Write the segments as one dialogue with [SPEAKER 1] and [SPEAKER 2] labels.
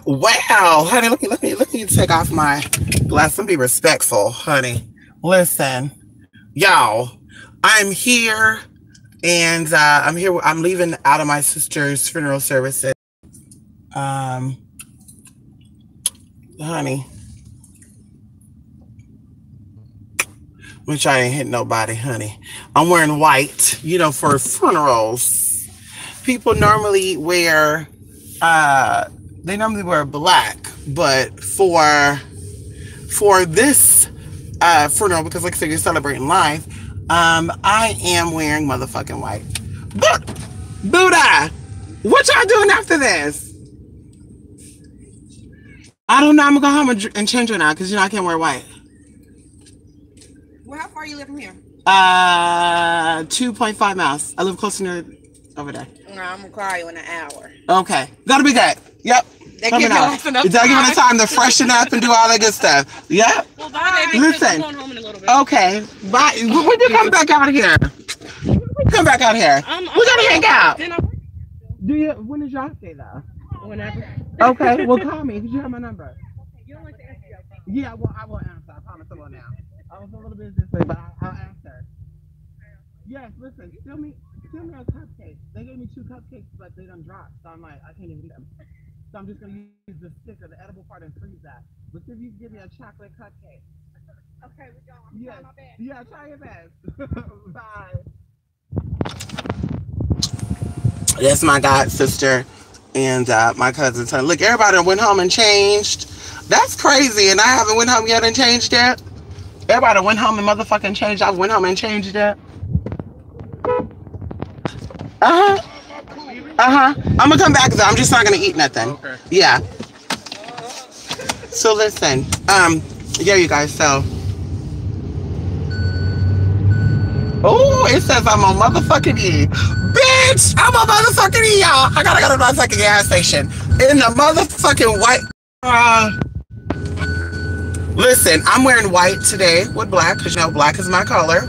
[SPEAKER 1] Wow, honey, let me take off my glass. Let me be respectful, honey. Listen, y'all, I'm here and I'm here. I'm leaving out of my sister's funeral services. Um, honey, which I ain't hit nobody, honey. I'm wearing white, for funerals. People normally wear, uh, they normally wear black, but for this funeral, because like I said, you're celebrating life, I am wearing motherfucking white. But Buddha, what y'all doing after this? I don't know. I'm gonna go home and change it now because I can't wear white.
[SPEAKER 2] Well, how far you live from here?
[SPEAKER 1] 2.5 miles. I live closer to over there.
[SPEAKER 2] No, I'm gonna call you in an hour.
[SPEAKER 1] Okay, that'll be good. Yep.
[SPEAKER 2] That give you enough time.
[SPEAKER 1] That give me time to freshen up and do all that good stuff. Yep.
[SPEAKER 2] Well, bye, baby.
[SPEAKER 1] Listen.
[SPEAKER 2] I'm going home in a little bit.
[SPEAKER 1] Okay. Bye. When you come back out here? Come back out here. We're gonna hang out. Do you? When is your day though?
[SPEAKER 2] Whenever.
[SPEAKER 1] Okay. Well, call me because you have my number. You don't like to answer. Yeah. Well, I will answer. I promise I will now. I was a little busy this way, but I'll answer. Yes. Listen. Still me a cupcake. They gave me 2 cupcakes, but they done dropped. So I'm like, I can't even eat them. So I'm just gonna use the sticker, the edible part, and freeze that. But if you can give me a chocolate cupcake. Okay, we're going. I'm trying my best. Yeah, try your best. Bye. That's my god sister and my cousin's son. Look, everybody went home and changed. That's crazy, and I haven't went home yet and changed yet. Everybody went home and motherfucking changed. I went home and changed yet. I'm gonna come back though. I'm just not gonna eat nothing. Okay. Yeah. So listen, yeah, you guys. So, oh, it says I'm on motherfucking E. Bitch, I'm on motherfucking E, y'all. I gotta go to my fucking gas station in the motherfucking white. Listen, I'm wearing white today with black because black is my color.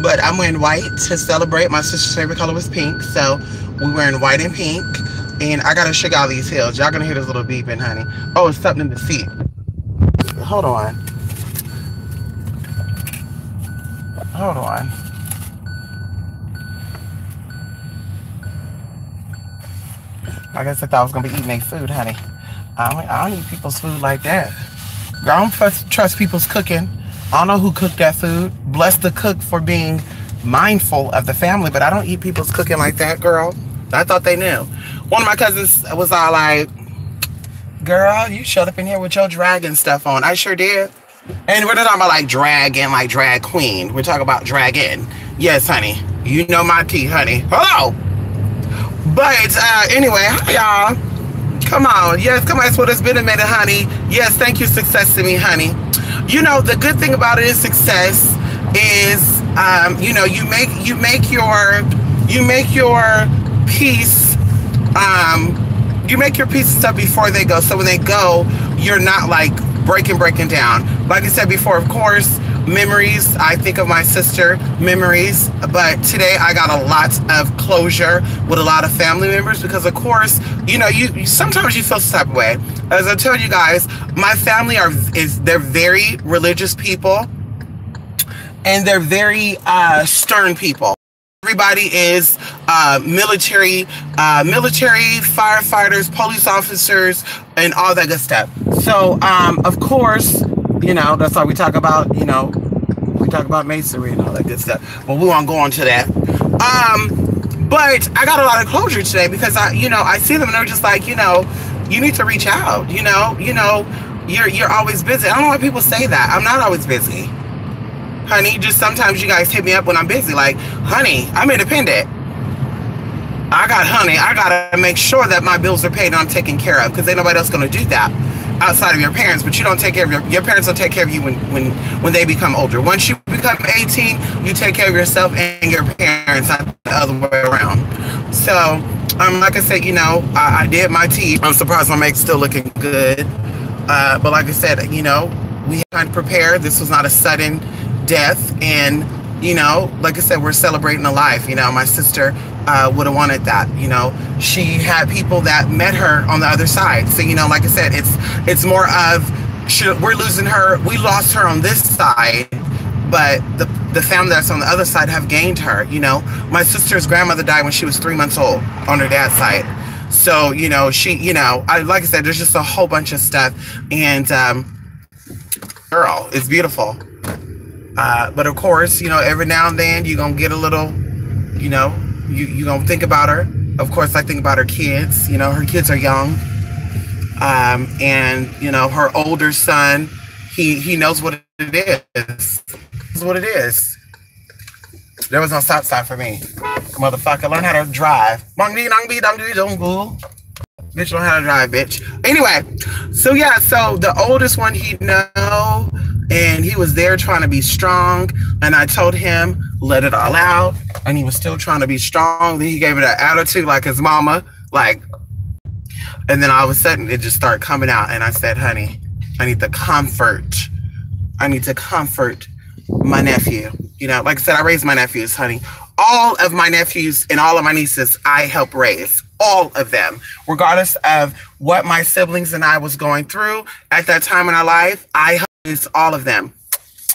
[SPEAKER 1] But I'm wearing white to celebrate. My sister's favorite color was pink, so we're wearing white and pink. And I gotta shake out these heels. Y'all gonna hear this little beeping, honey. Oh, it's something in the seat. Hold on. Hold on. I guess I thought I was gonna be eating their food, honey. I don't eat people's food like that. I don't trust people's cooking. I don't know who cooked that food. Bless the cook for being mindful of the family, but I don't eat people's cooking like that, girl. I thought they knew. One of my cousins was all like, girl, you showed up in here with your dragon stuff on. I sure did. And we're not talking about like dragon, like drag queen. We're talking about dragon. Yes, honey. You know my tea, honey. Hello. But anyway, hi, y'all. Come on. Yes, come on. That's what it's been a minute, honey. Yes, thank you, success to me, honey. The good thing about it is success is, you make your peace, you make your peace and stuff before they go. So when they go, you're not like breaking down. Like I said before, of course, memories. I think of my sister, memories. But today I got a lot of closure with a lot of family members because, of course, you sometimes you feel some type of way. As I told you guys, my family they're very religious people, and they're very stern people. Everybody is military, firefighters, police officers, and all that good stuff. So, of course, that's why we talk about, we talk about masonry and all that good stuff. Well, we won't go on to that. But I got a lot of closure today because I see them and they're just like, you need to reach out. You're always busy. I don't know why people say that. I'm not always busy. Honey, just sometimes you guys hit me up when I'm busy. Like, honey, I'm independent. I gotta make sure that my bills are paid and I'm taken care of because ain't nobody else gonna do that outside of your parents. But you don't take care of your parents will take care of you when they become older. Once you become 18, you take care of yourself and your parents, not the other way around. So, like I said, I did my tea. I'm surprised my make's still looking good. But like I said, we had to prepare. This was not a sudden death, and like I said, we're celebrating a life. My sister would have wanted that. You know, she had people that met her on the other side. So, you know, like I said, it's more of we're losing her. We lost her on this side, but the family that's on the other side have gained her. You know, my sister's grandmother died when she was 3 months old on her dad's side. So, you know, like I said, there's just a whole bunch of stuff. And girl, it's beautiful. But of course, you know, every now and then you're going to get a little, you know, you're going to think about her. Of course, I think about her kids. You know, her kids are young. And, you know, her older son, he knows what it is. Knows what it is. There was no stop sign for me. Motherfucker, learn how to drive. Bitch, learn how to drive, bitch. Anyway, so yeah, so the oldest one he know, and he was there trying to be strong, and I told him, let it all out, and he was still trying to be strong. Then he gave it an attitude like his mama, like, and then all of a sudden it just started coming out, and I said, honey, I need to comfort my nephew. You know, like I said, I raised my nephews, honey. All of my nephews and all of my nieces, I helped raise. All of them. Regardless of what my siblings and I was going through at that time in our life, I helped raise all of them.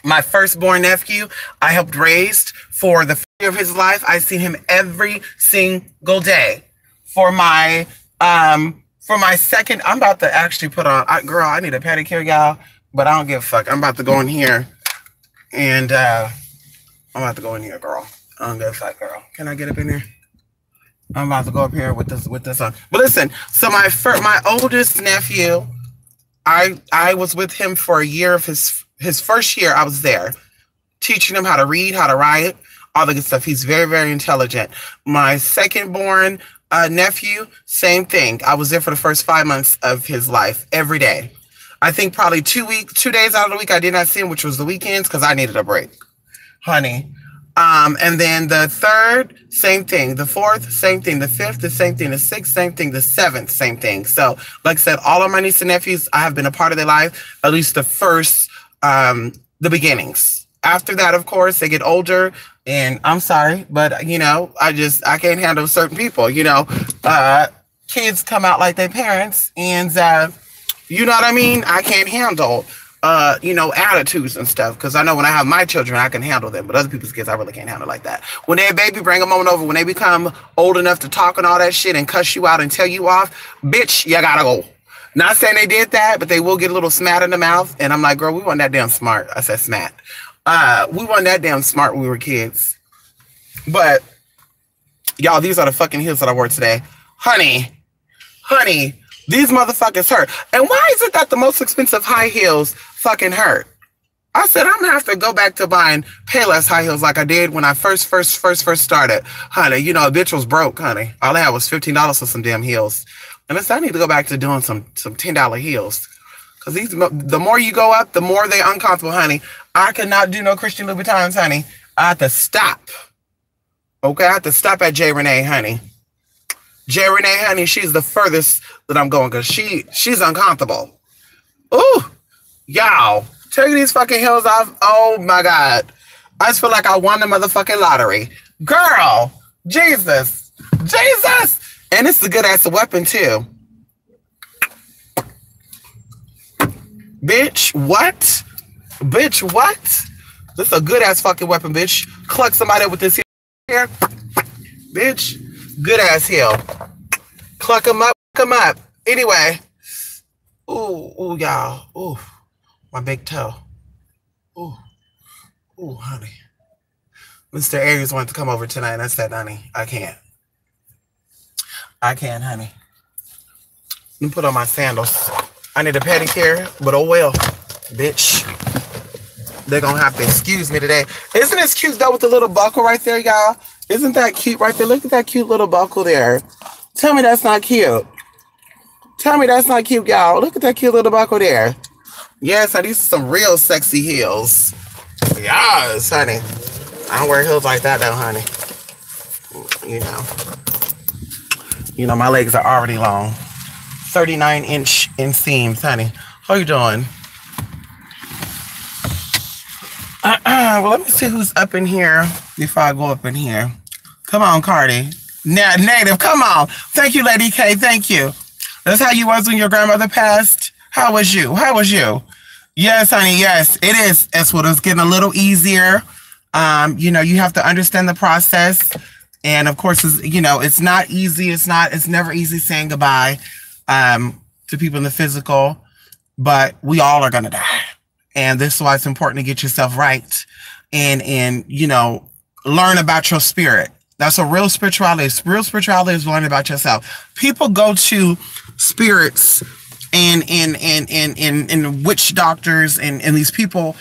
[SPEAKER 1] My firstborn nephew, I helped raise for the first year of his life. I seen him every single day. For my second, I'm about to actually put on, girl, I need a pedicure, y'all, but I don't give a fuck. I'm about to go in here and I'm about to go in here, girl. I don't give a fuck, girl. Can I get up in there? I'm about to go up here with this on. But listen, so my oldest nephew, I was with him for a year of his first year. I was there teaching him how to read, how to write, all the good stuff. He's very, very intelligent. My second born nephew, same thing. I was there for the first 5 months of his life every day. I think probably 2 days out of the week I did not see him, which was the weekends, because I needed a break, honey. And then the third, same thing. The fourth, same thing. The fifth, the same thing. The sixth, same thing. The seventh, same thing. So, like I said, all of my nieces and nephews, I have been a part of their life, at least the first, the beginnings. After that, of course, they get older, and I'm sorry, but, you know, I can't handle certain people, you know. Kids come out like their parents, and, you know what I mean? I can't handle you know, attitudes and stuff. Because I know when I have my children, I can handle them. But other people's kids, I really can't handle like that. When they're a baby, bring them on over. When they become old enough to talk and all that shit and cuss you out and tell you off, bitch, you gotta go. Not saying they did that, but they will get a little smat in the mouth. And I'm like, girl, we weren't that damn smart. I said smat. We weren't that damn smart when we were kids. But, y'all, these are the fucking heels that I wore today. Honey, these motherfuckers hurt. And why is it that the most expensive high heels fucking hurt? I said, I'm gonna have to go back to buying Payless high heels like I did when I first started. Honey, you know, a bitch was broke, honey. All I had was $15 for some damn heels. And I said, I need to go back to doing some $10 heels. Because the more you go up, the more they're uncomfortable, honey. I could not do no Christian Louboutins, honey. I had to stop. Okay, I had to stop at J. Renee, honey. J. Renee, honey, she's the furthest that I'm going because she's uncomfortable. Ooh, y'all, take these fucking heels off. Oh my God. I just feel like I won the motherfucking lottery. Girl, Jesus. And it's a good ass weapon too. Bitch, what? This is a good ass fucking weapon, bitch. Cluck somebody with this here. Bitch. Good ass heel. Cluck them up. Anyway. Ooh, y'all. Ooh. My big toe. Ooh, honey. Mr. Aries wanted to come over tonight, and I said, honey, I can't, honey. Let me put on my sandals. I need a pedicure, but oh well, bitch. They're gonna have to excuse me today. Isn't this cute though with the little buckle right there, y'all? Isn't that cute right there? Look at that cute little buckle there. Tell me that's not cute. Tell me that's not cute, y'all. Look at that cute little buckle there. Yes, these are some real sexy heels. Yes, honey. I don't wear heels like that though, honey. You know, my legs are already long. 39-inch inseams, honey. How you doing? Well, let me see who's up in here before I go up in here. Come on, Cardi. Native, come on. Thank you, Lady K. Thank you. That's how you was when your grandmother passed. How was you? How was you? Yes, honey. Yes, it is. It's what it's getting a little easier. You know, you have to understand the process, and of course, it's not easy. It's never easy saying goodbye to people in the physical, but we all are gonna die, and this is why it's important to get yourself right, and learn about your spirit. That's a real spirituality. Real spirituality is learning about yourself. People go to spirits and witch doctors and these people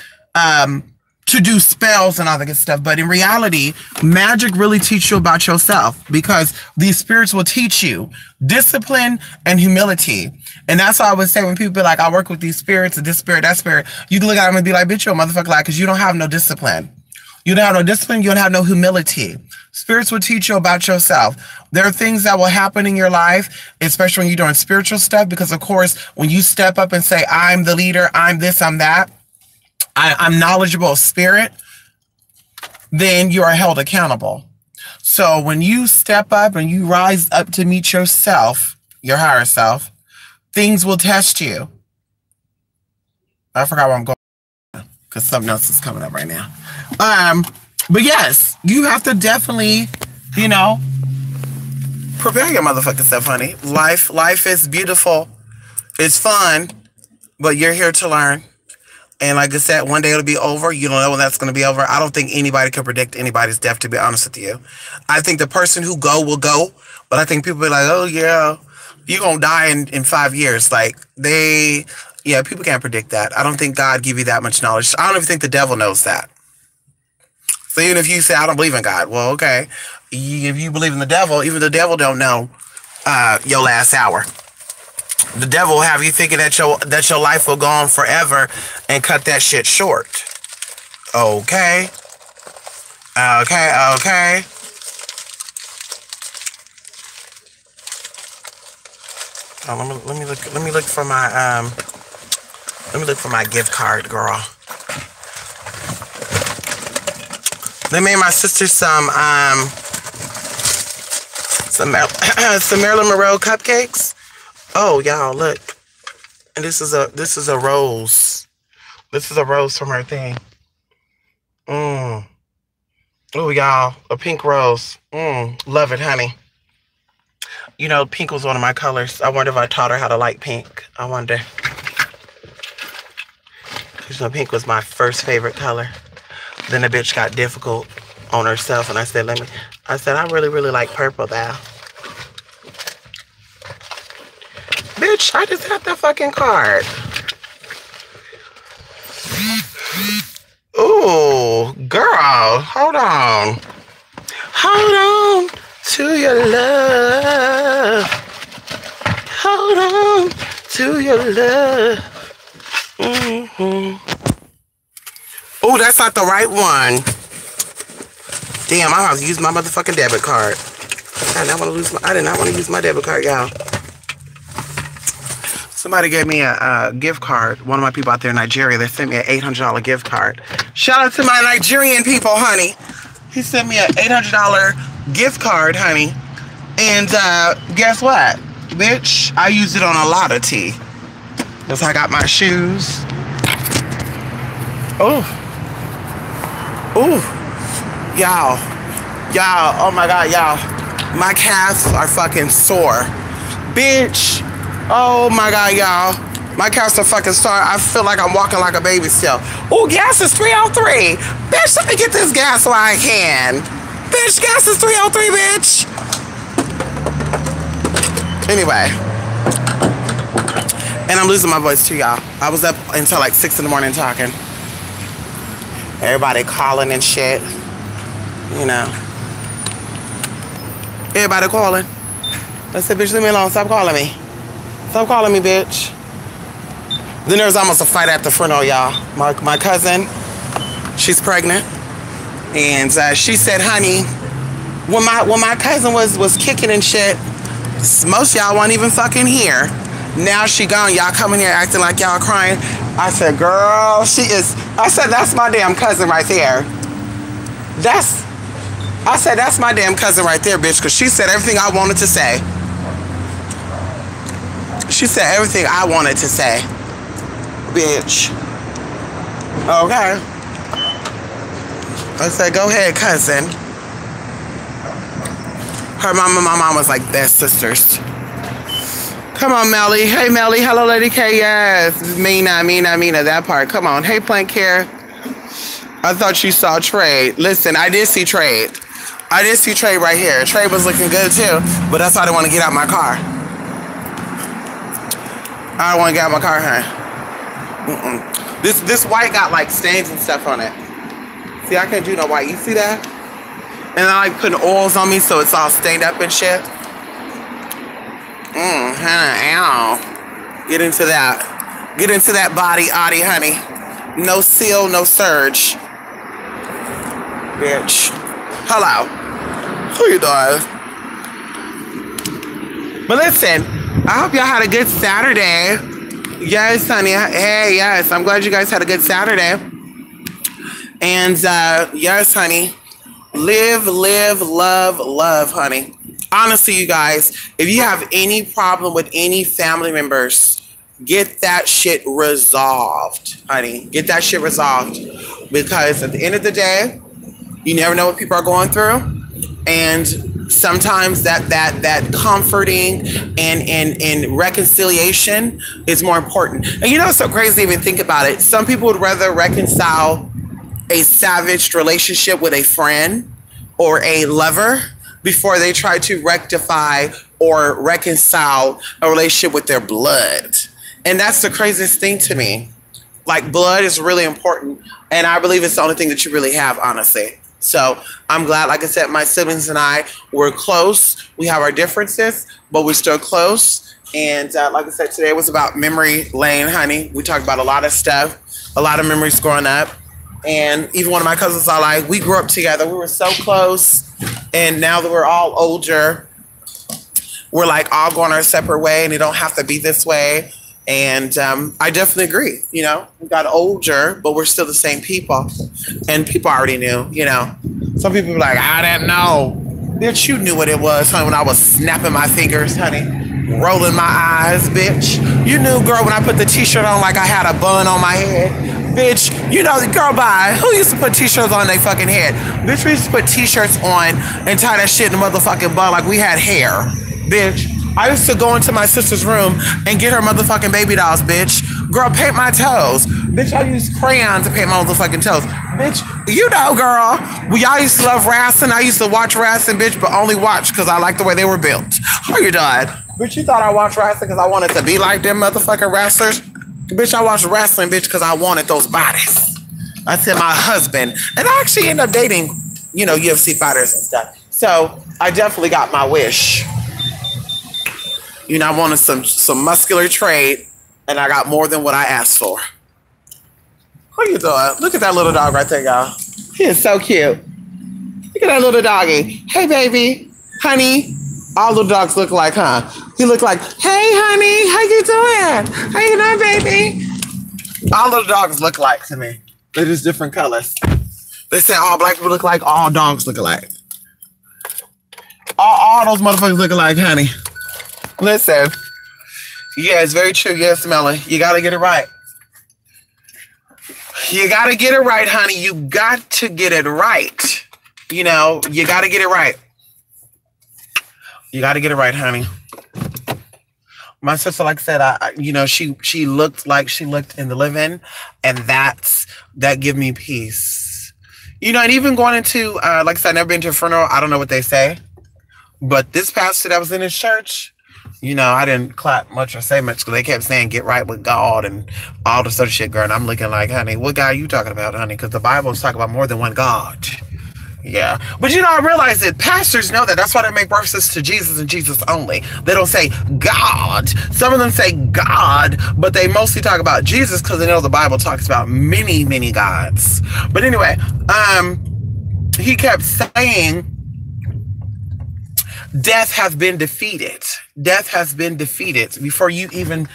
[SPEAKER 1] to do spells and all that good stuff. But in reality, magic really teaches you about yourself, because these spirits will teach you discipline and humility. And that's why I would say when people be like, I work with these spirits, this spirit, that spirit, you can look at them and be like, bitch, you're a motherfucker, like, because you don't have no discipline. You don't have no discipline. You don't have no humility. Spirits will teach you about yourself. There are things that will happen in your life, especially when you're doing spiritual stuff, because, of course, when you step up and say, I'm the leader, I'm this, I'm that, I'm knowledgeable of spirit, then you are held accountable. So when you step up and you rise up to meet yourself, your higher self, things will test you. I forgot where I'm going because something else is coming up right now. But yes, you have to definitely, prepare your motherfucking self, honey. Life is beautiful. It's fun, but you're here to learn. And like I said, one day it'll be over. You don't know when that's going to be over. I don't think anybody can predict anybody's death, to be honest with you. I think the person who will go. But I think people be like, oh, yeah, you're going to die in 5 years. Like, people can't predict that. I don't think God give you that much knowledge. I don't even think the devil knows that. So even if you say, I don't believe in God, well, okay. If you believe in the devil, even the devil don't know your last hour. The devil will have you thinking that your life will go on forever and cut that shit short. Okay. Oh, let me look for my gift card, girl. They made my sister some Marilyn Monroe cupcakes. Oh, y'all, look. And this is a rose. This is a rose from her thing. Oh, y'all, a pink rose. Love it, honey. Pink was one of my colors. I wonder if I taught her how to like pink. I wonder. Because pink was my first favorite color. Then the bitch got difficult on herself, and I said, I really, really like purple now. Bitch, I just got the fucking card. Ooh, girl, hold on. Hold on to your love. Hold on to your love. Oh, that's not the right one. Damn, I have to use my motherfucking debit card. I did not want to use my debit card, y'all. Somebody gave me a gift card. One of my people out there in Nigeria, they sent me an $800 gift card. Shout out to my Nigerian people, honey. He sent me an $800 gift card, honey. And guess what? Bitch, I used it on a lot of tea. Because I got my shoes. Y'all, oh my God, y'all. My calves are fucking sore. Bitch, oh my God, y'all. My calves are fucking sore. I feel like I'm walking like a baby still. Oh, gas is 303. Bitch, let me get this gas while I can. Bitch, gas is 303, bitch. Anyway. And I'm losing my voice too, y'all. I was up until like 6 in the morning talking. Everybody calling and shit. Everybody calling. I said, bitch, leave me alone. Stop calling me. Stop calling me, bitch. Then there was almost a fight at the funeral, y'all. My cousin, she's pregnant. And she said, honey, when my cousin was kicking and shit, most y'all weren't even fucking here. Now she gone. Y'all coming here acting like y'all crying. I said, girl, she is. I said, that's my damn cousin right there. I said, that's my damn cousin right there, bitch, because she said everything I wanted to say. She said everything I wanted to say. Bitch. Okay. I said, go ahead, cousin. Her mom and my mom was like best sisters. Come on, Melly. Hey, Melly. Hello, Lady K. Yes. Mina, that part. Come on. Hey, Plank Care. I thought you saw Trade. Listen, I did see Trade. I did see Trade right here. Trade was looking good, too. But that's why I didn't want to get out my car. I don't want to get out my car, huh? This white got, like, stains and stuff on it. See, I can't do no white. You see that? And I like putting oils on me so it's all stained up and shit. Ow. Get into that. Get into that body, Audie, honey. No seal, no surge. Bitch. Hello. Who you doing? But listen, I hope y'all had a good Saturday. Yes, honey. Hey, yes. I'm glad you guys had a good Saturday. And yes, honey. Live, love, honey. Honestly, you guys, if you have any problem with any family members, get that shit resolved, honey. Get that shit resolved. Because at the end of the day, you never know what people are going through. And sometimes that comforting and reconciliation is more important. And you know what's so crazy to even think about it? Some people would rather reconcile a savaged relationship with a friend or a lover before they try to rectify or reconcile a relationship with their blood. And that's the craziest thing to me. Like, blood is really important, and I believe it's the only thing that you really have, honestly. So I'm glad, like I said, my siblings and I were close. We have our differences, but we're still close. And like I said, today was about memory lane, honey. We talked about a lot of stuff, a lot of memories growing up. And even one of my cousins are like, we grew up together. We were so close. And now that we're all older, we're like all going our separate way, and it don't have to be this way. And I definitely agree. You know, we got older, but we're still the same people. And people already knew, you know. Some people were like, I didn't know. Bitch, you knew what it was, honey, when I was snapping my fingers, honey. Rolling my eyes, bitch. You knew, girl, when I put the t-shirt on like I had a bun on my head. Bitch, you know, girl, bye. Who used to put t-shirts on their fucking head? Bitch, we used to put t-shirts on and tie that shit in the motherfucking bun like we had hair. Bitch, I used to go into my sister's room and get her motherfucking baby dolls, bitch. Girl, paint my toes. Bitch, I used crayon to paint my motherfucking toes. Bitch, you know, girl, I used to love wrestling. I used to watch wrestling, bitch, but only watch because I like the way they were built. How you doing? Bitch, you thought I watched wrestling because I wanted to be like them motherfucking wrestlers? Bitch, I watched wrestling, bitch, because I wanted those bodies. I said my husband. And I actually ended up dating, you know, UFC fighters and stuff. So I definitely got my wish. You know, I wanted some muscular trade, and I got more than what I asked for. What are you doing? Look at that little dog right there, y'all. He is so cute. Look at that little doggy. Hey, baby. Honey. All little dogs look like, huh? He looked like, hey, honey, how you doing? How you doing, baby? All little dogs look like to me. They're just different colors. They say all black people look like, all dogs look alike. All those motherfuckers look alike, honey. Listen. Yeah, it's very true. Yes, Melly. You got to get it right. You got to get it right, honey. You got to get it right. You know, you got to get it right. You got to get it right, honey. My sister, like I said, you know, she looked like she looked in the living, and that give me peace. You know, and even going into, like I said, I've never been to a funeral. I don't know what they say. But this pastor that was in his church, you know, I didn't clap much or say much because they kept saying, get right with God and all this other shit, girl. And I'm looking like, honey, what God are you talking about, honey? Because the Bible is talking about more than one God. Yeah. But you know, I realize that pastors know that. That's why they make references to Jesus and Jesus only. They don't say God. Some of them say God, but they mostly talk about Jesus because they know the Bible talks about many, many gods. But anyway, he kept saying, death has been defeated. Death has been defeated before you even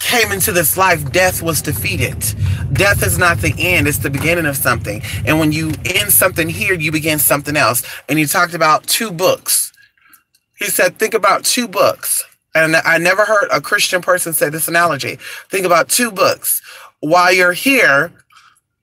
[SPEAKER 1] came into this life, death was defeated. Death is not the end, it's the beginning of something. And when you end something here, you begin something else. And he talked about 2 books. He said, think about 2 books. And I never heard a Christian person say this analogy. Think about 2 books. While you're here,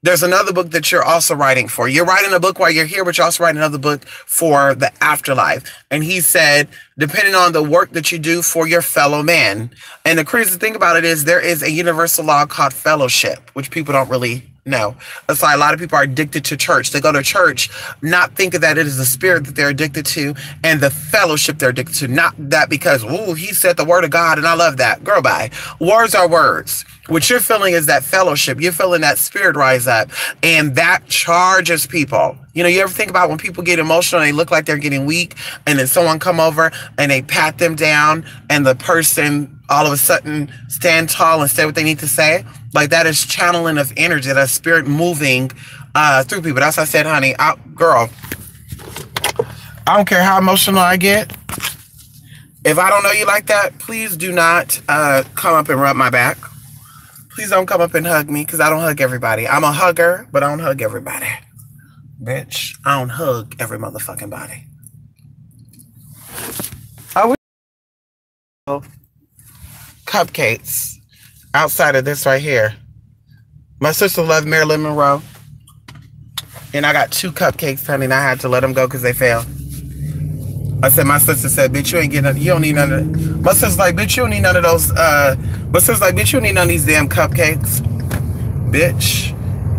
[SPEAKER 1] there's another book that you're also writing for. You're writing a book while you're here, but you're also writing another book for the afterlife. And he said, depending on the work that you do for your fellow man. And the crazy thing about it is there is a universal law called fellowship, which people don't really know. That's why a lot of people are addicted to church. They go to church, not thinking that it is the spirit that they're addicted to and the fellowship they're addicted to. Not that because, ooh, he said the word of God and I love that. Girl, bye. Words are words. What you're feeling is that fellowship. You're feeling that spirit rise up, and that charges people. You know, you ever think about when people get emotional and they look like they're getting weak, and then someone come over and they pat them down, and the person all of a sudden stand tall and say what they need to say? Like, that is channeling of energy, that spirit moving through people. That's what I said, honey. Girl, I don't care how emotional I get. If I don't know you like that, please do not come up and rub my back. Please don't come up and hug me, because I don't hug everybody. I'm a hugger, but I don't hug everybody. Bitch, I don't hug every motherfucking body. I wish cupcakes outside of this right here. My sister loved Marilyn Monroe, and I got 2 cupcakes, honey, and I had to let them go because they fell. I said, my sister said, bitch, you ain't getting none. You don't need none of it. My sister's like, bitch, you don't need none of those. My sister's like, bitch, you don't need none of these damn cupcakes. Bitch,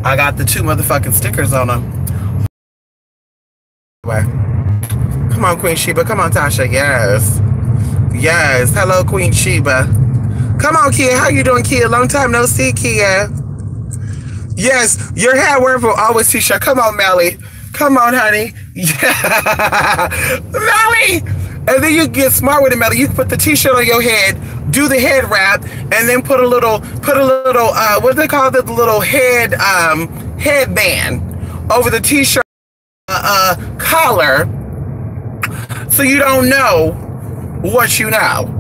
[SPEAKER 1] I got the 2 motherfucking stickers on them. Come on, Queen Sheba. Come on, Tasha. Yes. Yes. Hello, Queen Sheba. Come on, Kia. How you doing, Kia? Long time no see, Kia. Yes, your hair wearing for always t-shirt. Come on, Melly. Come on, honey. Yeah. Melly! And then you get smart with it, Melly. You can put the t-shirt on your head, do the head wrap, and then put a little, what do they call it? The little head, headband over the t-shirt collar, so you don't know what you know.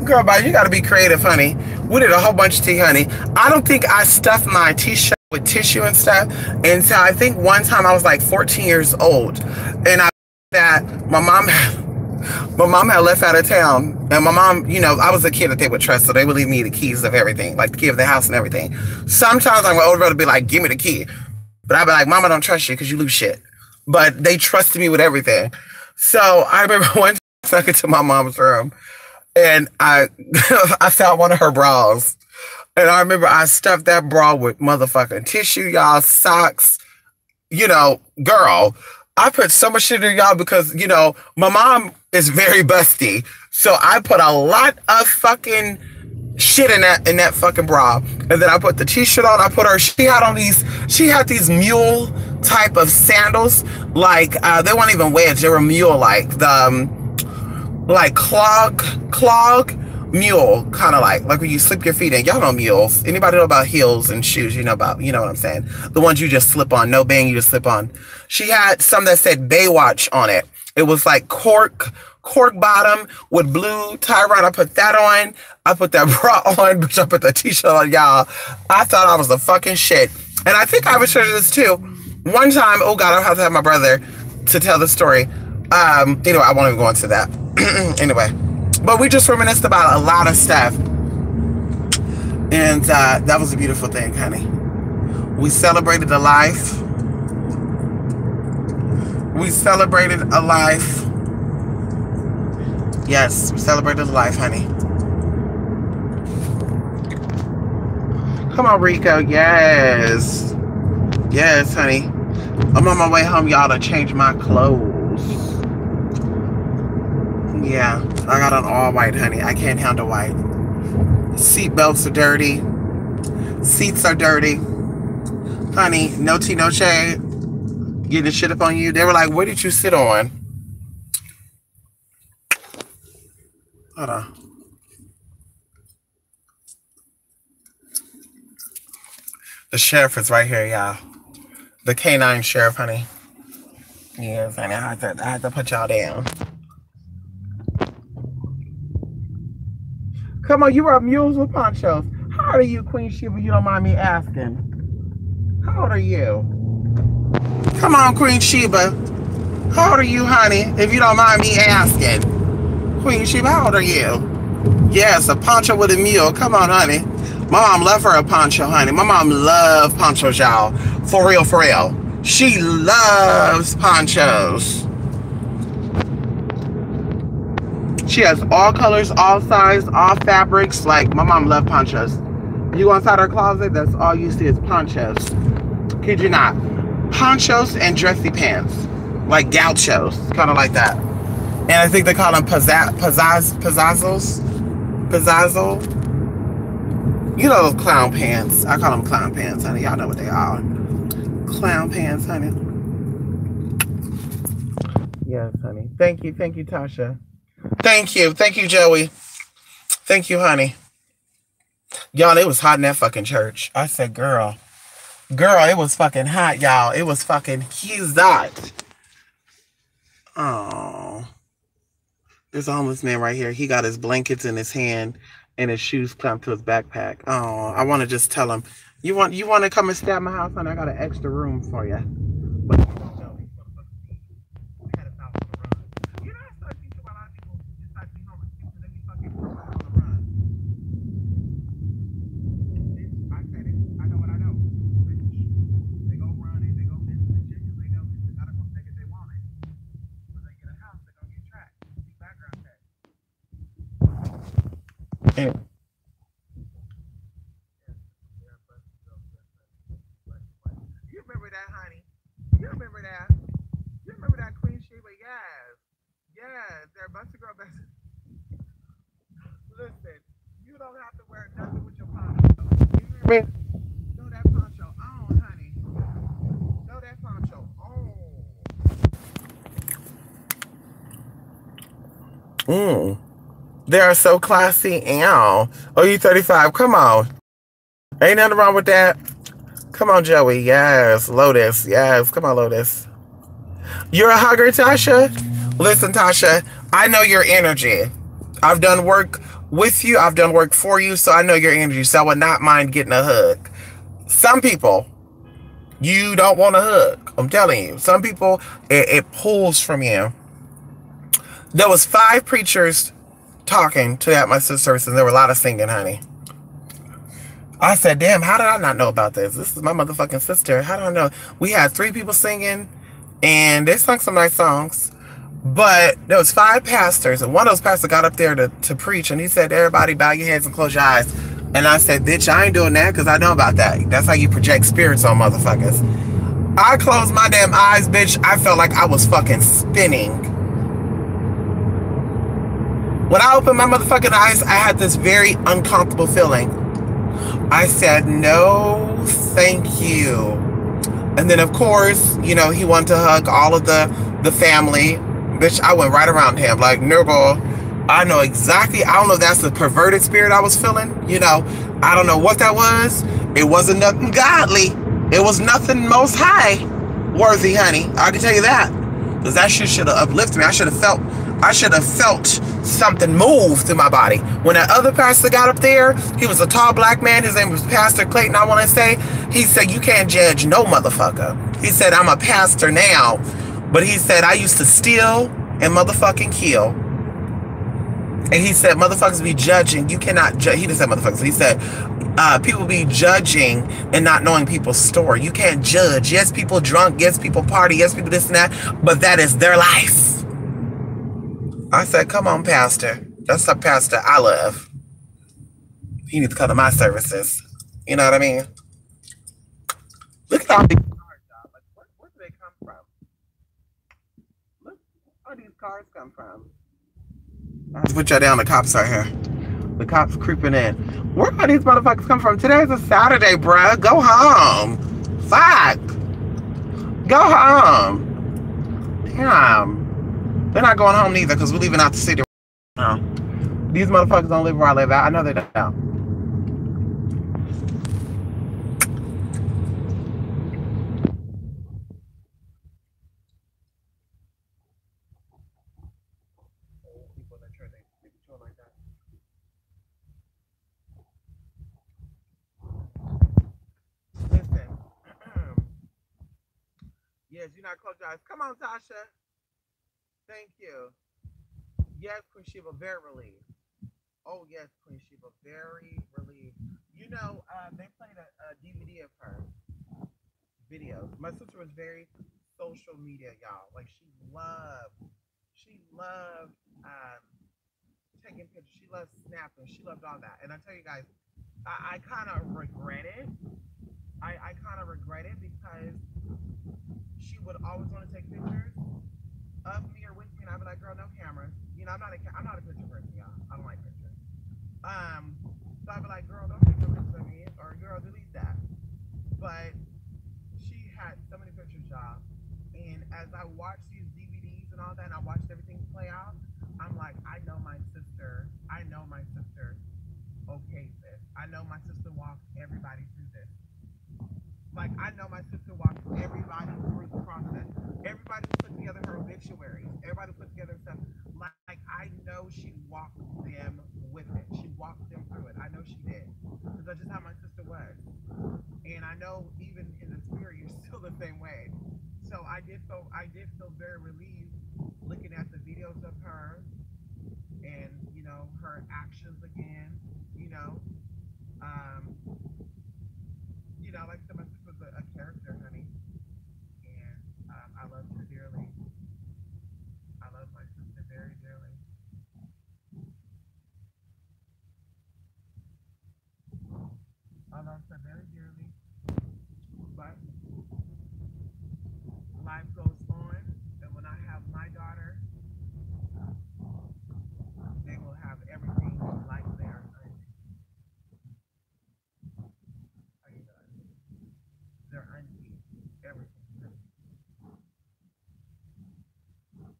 [SPEAKER 1] Girl, bye. You gotta be creative, honey. We did a whole bunch of tea, honey. I don't think I stuffed my t-shirt with tissue and stuff until I think one time I was like 14 years old, and my mom had left out of town, and my mom, you know, I was a kid that they would trust, so they would leave me the keys of everything, like the key of the house and everything. Sometimes my older brother would be like, give me the key, but I'd be like, Mama, don't trust you because you lose shit. But they trusted me with everything. So I remember one time I took it to my mom's room, and I found one of her bras. And I remember I stuffed that bra with motherfucking tissue, y'all, socks. You know, girl, I put so much shit in y'all because, you know, my mom is very busty. So I put a lot of fucking shit in that fucking bra. And then I put the t-shirt on. She had these mule type of sandals. Like, they weren't even wedge. They were mule-like. Like clog mule, kind of like when you slip your feet in. Y'all know mules. Anybody know about heels and shoes? You know what I'm saying? The ones you just slip on. No bang, you just slip on. She had some that said Baywatch on it. It was like cork bottom with blue tie around. I put that on. I put that bra on, but I put the t-shirt on, y'all. I thought I was the fucking shit. And I think I was sure this too. One time, oh God, I'll have to have my brother to tell the story. Anyway, I won't even go into that. Anyway. But we just reminisced about a lot of stuff. And that was a beautiful thing, honey. We celebrated a life. We celebrated a life. Yes, we celebrated a life, honey. Come on, Rico. Yes. Yes, honey. I'm on my way home, y'all, to change my clothes. Yeah, I got on all white, honey. I can't handle white. Seat belts are dirty. Seats are dirty. Honey, no tea, no shade. Getting the shit up on you. They were like, where did you sit on? Hold on. The sheriff is right here, y'all. The canine sheriff, honey. Yes, honey. I had to put y'all down. Come on, you are mules with ponchos. How old are you, Queen Sheba? You don't mind me asking. How old are you? Come on, Queen Sheba. How old are you, honey? If you don't mind me asking. Queen Sheba, how old are you? Yes, a poncho with a mule. Come on, honey. My mom love her a poncho, honey. My mom love ponchos, y'all. For real, for real. She loves ponchos. She has all colors, all sizes, all fabrics. Like, my mom love ponchos. You go inside her closet, that's all you see is ponchos. Kid you not. Ponchos and dressy pants. Like gauchos. Kind of like that. And I think they call them pizzazzles. Pizzazzle. You know those clown pants. I call them clown pants, honey. Y'all know what they are. Clown pants, honey. Yes, honey. Thank you, Tasha. Thank you, Joey. Thank you, honey. Y'all, it was hot in that fucking church. I said, girl, it was fucking hot, y'all. It was fucking hot. Oh, there's a homeless man right here. He got his blankets in his hand and his shoes clamped to his backpack. Oh, I want to just tell him, you want to come and stay at my house, honey? I got an extra room for you. But you don't know. We had a house on the run. You know, I started thinking about a lot of people decide to be homeless because they be fucking on the run. I said it. I know what I know. They eat. They go running. They go visit the chickens. They know they gotta come take it. They want it. When they get a house, they're gonna get tracked. Background check. Anyway. You remember that, honey? You remember that? You remember that, Queen Sheba? Yes. Yes. There are a bunch of girls that... Listen, you don't have to wear nothing with your poncho. You hear me? Throw that poncho on, honey. Throw that poncho on. They are so classy. Ow. Oh, you 35. Come on. Ain't nothing wrong with that. Come on, Joey. Yes. Lotus. Yes. Come on, Lotus. You're a hugger, Tasha? Listen, Tasha, I know your energy. I've done work with you. I've done work for you, so I know your energy. So I would not mind getting a hug. Some people, you don't want a hug. I'm telling you. Some people, it pulls from you. There was 5 preachers talking to at my sister's service, and there were a lot of singing, honey. I said, damn, how did I not know about this? This is my motherfucking sister. How did I know? We had 3 people singing, and they sung some nice songs. But there was 5 pastors, and one of those pastors got up there to preach, and he said, everybody bow your heads and close your eyes. And I said, bitch, I ain't doing that because I know about that. That's how you project spirits on motherfuckers. I closed my damn eyes, bitch. I felt like I was fucking spinning. When I opened my motherfucking eyes, I had this very uncomfortable feeling. I said, no, thank you. And then, of course, you know, he wanted to hug all of the family. Bitch, I went right around him like, no, boy, I know exactly. I don't know if that's the perverted spirit I was feeling. You know, I don't know what that was. It wasn't nothing godly. It was nothing most high worthy, honey. I can tell you that. Because that shit should have uplifted me. I should have felt something move through my body. When that other pastor got up there, he was a tall black man. His name was Pastor Clayton, I want to say. He said, you can't judge no motherfucker. He said, I'm a pastor now. But he said, I used to steal and motherfucking kill. And he said, motherfuckers be judging. You cannot judge. He didn't say motherfuckers. He said, people be judging and not knowing people's story. You can't judge. Yes, people drunk. Yes, people party. Yes, people this and that. But that is their life. I said, come on, Pastor. That's a pastor I love. He needs to come to my services. You know what I mean? Look at all these cars, y'all. Like, where do they come from? Look, where do these cars come from? Let's put y'all down. The cops are here. The cops creeping in. Where do these motherfuckers come from? Today's a Saturday, bruh. Go home. Fuck. Go home. Damn. They're not going home neither because we're leaving out the city. No. These motherfuckers don't live where I live at. I know they don't. Yes, you're not close your eyes. Come on, Tasha. Thank you. Yes, Queen Sheba, very relieved. Oh, yes, Queen Sheba, very relieved. You know, they played a DVD of her videos. My sister was very social media, y'all. Like, she loved taking pictures. She loved snapping. She loved all that. And I tell you guys, I kind of regret it. I kind of regret it because she would always want to take pictures of me or with me, and I'd be like, "Girl, no cameras." You know, I'm not a picture person, y'all. I don't like pictures. So I'd be like, "Girl, don't take no pictures of me," or "Girl, delete that." But she had so many pictures, y'all. And as I watched these DVDs and all that, and I watched everything play out, I'm like, I know my sister. I know my sister okayed this. I know my sister walked everybody through this. Like, I know my sister walked everybody through the process. Everybody who put together her obituaries, everybody who put together stuff. Like, I know she walked them with it. She walked them through it. I know she did. Because that's just how my sister was. And I know even in the spirit, you're still the same way. So I did feel very relieved looking at the videos of her and, you know, her actions again, you know. Um, like I said, my sister was a character, honey, and I love her dearly. I love my sister very dearly. I love her very dearly, but life goes on, and when I have my daughter, they will have everything like theirs. Their auntie, everything.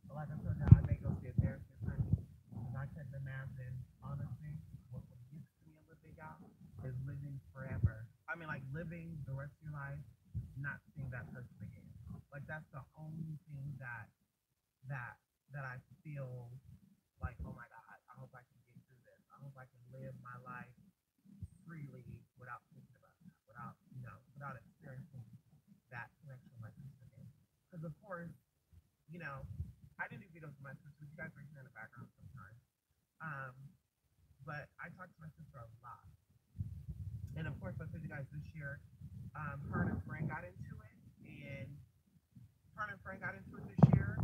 [SPEAKER 1] But like I told you, I may go see a therapist, honey, because I couldn't imagine, honestly, what used to be a living out is living forever. I mean, like living the rest of your life, not seeing that person again. Like that's the only thing that that I feel like, oh my God, I hope I can get through this. I hope I can live my life freely without thinking about that, without experiencing that connection with my sister again. Because of course, I didn't do videos with my sister. You guys are here in the background sometimes. Um, but I talked to my sister a lot. And of course, I told you guys this year, her and a friend got into it, and her and a friend got into it this year,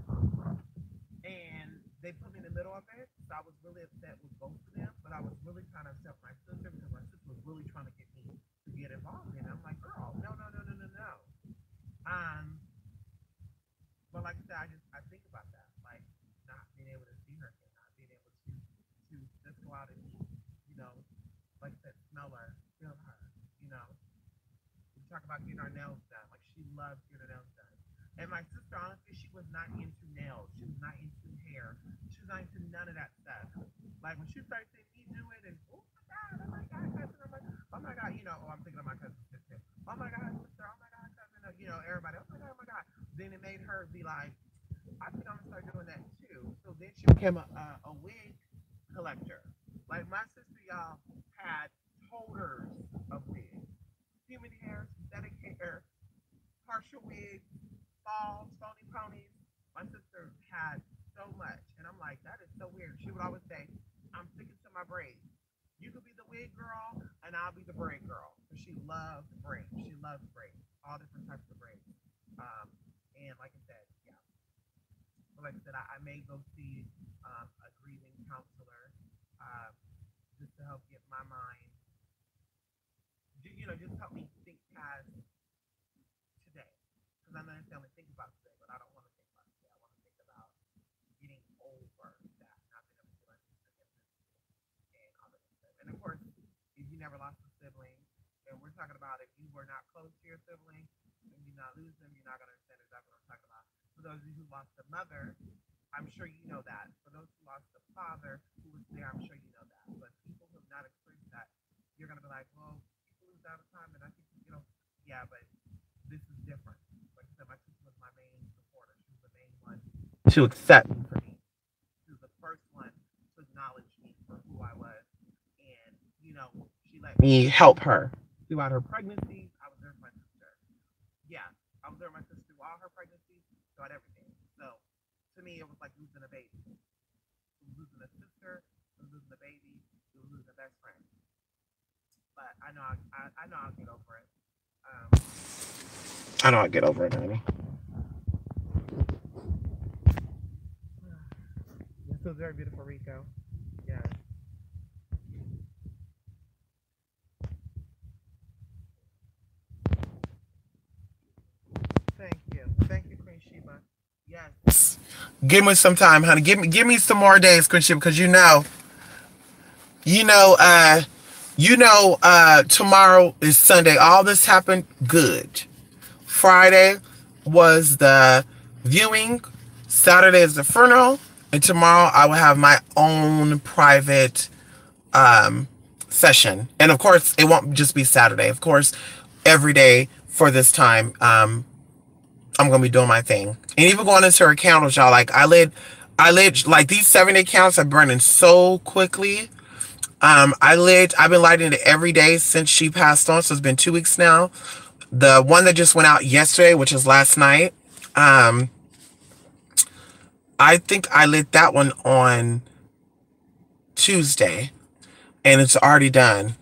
[SPEAKER 1] and they put me in the middle of it. So I was really upset with both of them, but I was really trying to upset my sister because my sister was really trying to get me to get involved in it. I'm like, girl, no, no, no, no, no, no. But like I said, I think about that, like not being able to see her again, not being able to just go out and like I said, smell her, feel her, We talk about getting our nails done. Like she loves getting her nails done. And my sister, honestly, she was not into nails. She was not into hair. She was not into none of that stuff. Like when she started seeing me do it, and oh my God, cousin, I'm like, oh my God, I'm thinking of my cousin sister. Oh my God, sister, oh my God, cousin, everybody, oh my God. Then it made her be like, I think I'm gonna start doing that too. So then she became a wig collector. Like my sister, y'all, had toters of wigs, human hair, synthetic hair, partial wigs, balls, phony ponies. My sister had so much, and I'm like, that is so weird. She would always say, I'm sticking to my braids. You could be the wig girl, and I'll be the braid girl. Because she loved braids. She loves braids, all different types of braids. And like I said, yeah. So like I said, I may go see a grieving counselor just to help get my mind, just help me think past today. Because I know I only think about today, but I don't want to think about today. I want to think about getting over that, not being able to do anything and all that stuff. And of course, if you never lost a sibling, and we're talking about if you were not close to your sibling, and you not lose them, you're not going to understand exactly what I'm talking about. For those of you who lost a mother, I'm sure you know that. For those who lost a father who was there, I'm sure you know that. But people who have not experienced that, you're going to be like, well, people lose out of time, and I think, yeah, but this is different. Like I said, my sister was my main supporter. She was the main one to accept me for me. She was the first one to acknowledge me for who I was. And, she let me help her throughout her pregnancies. I was there for my sister. Yeah, I was there with my sister through all her pregnancies. got everything. So to me, it was like losing a baby. It was losing a sister. It was losing a baby. It was losing a best friend. But I know I'll get over it. I know I'll get over it, honey. This was very beautiful, Rico. Yes. Thank you, Queen Sheba. Yes. Give me some time, honey. Give me some more days, Queen Sheba, because tomorrow is Sunday. All this happened good. Friday was the viewing. Saturday is the funeral. And tomorrow I will have my own private session. And of course, it won't just be Saturday. Of course, every day for this time, I'm going to be doing my thing. And even going into her candles, y'all, like I lit like these 7-day counts are burning so quickly. I've been lighting it every day since she passed on. So it's been 2 weeks now. The one that just went out yesterday, which is last night, I think I lit that one on Tuesday, and it's already done.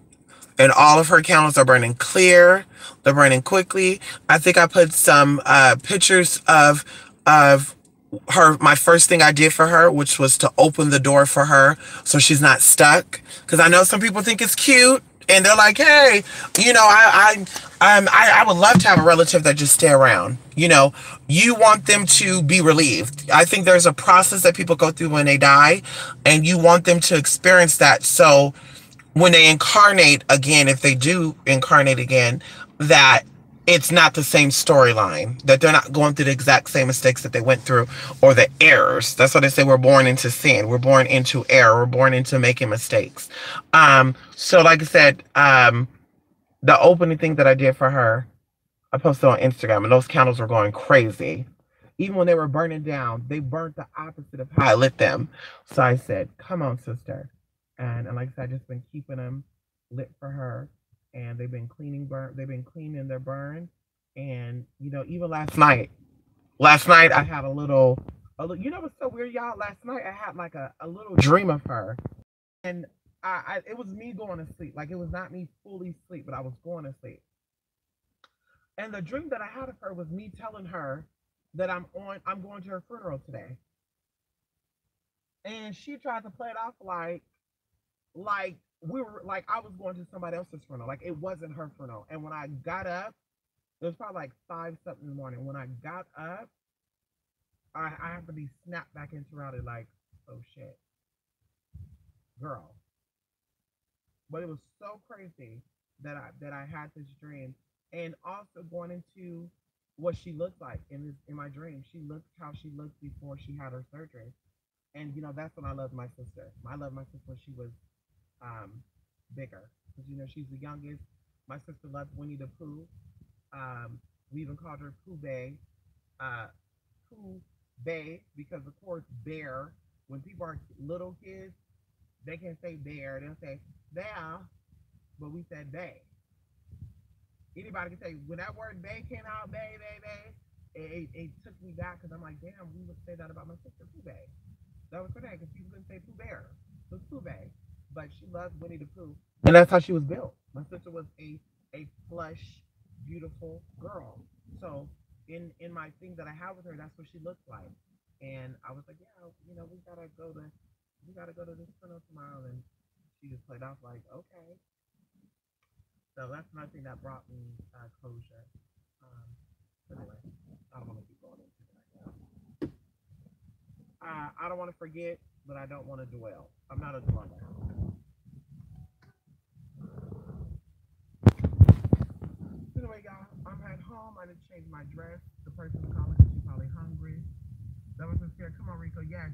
[SPEAKER 1] And all of her candles are burning clear. They're burning quickly. I think I put some pictures of her. My first thing I did for her, which was to open the door for her so she's not stuck. Because I know some people think it's cute. And they're like, hey, I would love to have a relative that just stay around. You want them to be relieved. I think there's a process that people go through when they die, and you want them to experience that. So when they incarnate again, if they do incarnate again, that it's not the same storyline, that they're not going through the exact same mistakes that they went through, or the errors. That's why they say we're born into sin. We're born into error. We're born into making mistakes. So like I said, the opening thing that I did for her, I posted on Instagram, and those candles were going crazy. Even when they were burning down, they burnt the opposite of how I lit them. So I said, come on, sister. And like I said, I've just been keeping them lit for her. And they've been cleaning their burn. And, even last night I had a little, what's so weird, y'all? Last night I had like a little dream of her. And it was me going to sleep. Like, it was not me fully asleep, but I was going to sleep. And the dream that I had of her was me telling her that I'm going to her funeral today. And she tried to play it off like I was going to somebody else's funeral. Like, it wasn't her funeral. And when I got up, it was probably like 5-something in the morning. When I got up, I have to be snapped back into reality, like, oh shit, girl. But it was so crazy that I had this dream, and also going into what she looked like in my dream. She looked how she looked before she had her surgery, and that's when I loved my sister. I loved my sister when she was bigger, because she's the youngest. My sister loved Winnie the Pooh. We even called her Pooh Bay, because of course bear. When people are little kids, they can't say bear; they'll say bear, but we said bay. Anybody can say when that word bay came out, bay, it took me back, because I'm like, damn, we would say that about my sister Pooh Bay. That was her name, because people couldn't say Pooh Bear, so Pooh Bay. But she loved Winnie the Pooh, and that's how she was built. My sister was a plush, beautiful girl. So in my thing that I have with her, that's what she looked like. And I was like, yeah, we gotta go to this funeral tomorrow. And she just played off like, okay. So that's another thing that brought me closure. Anyway, I don't want to keep going into it right now. I don't want to forget, but I don't want to dwell. I'm not a dweller. Anyway, y'all, I'm at home. I didn't change my dress. The person calling, she's probably hungry. That was scared. Come on, Rico. Yes,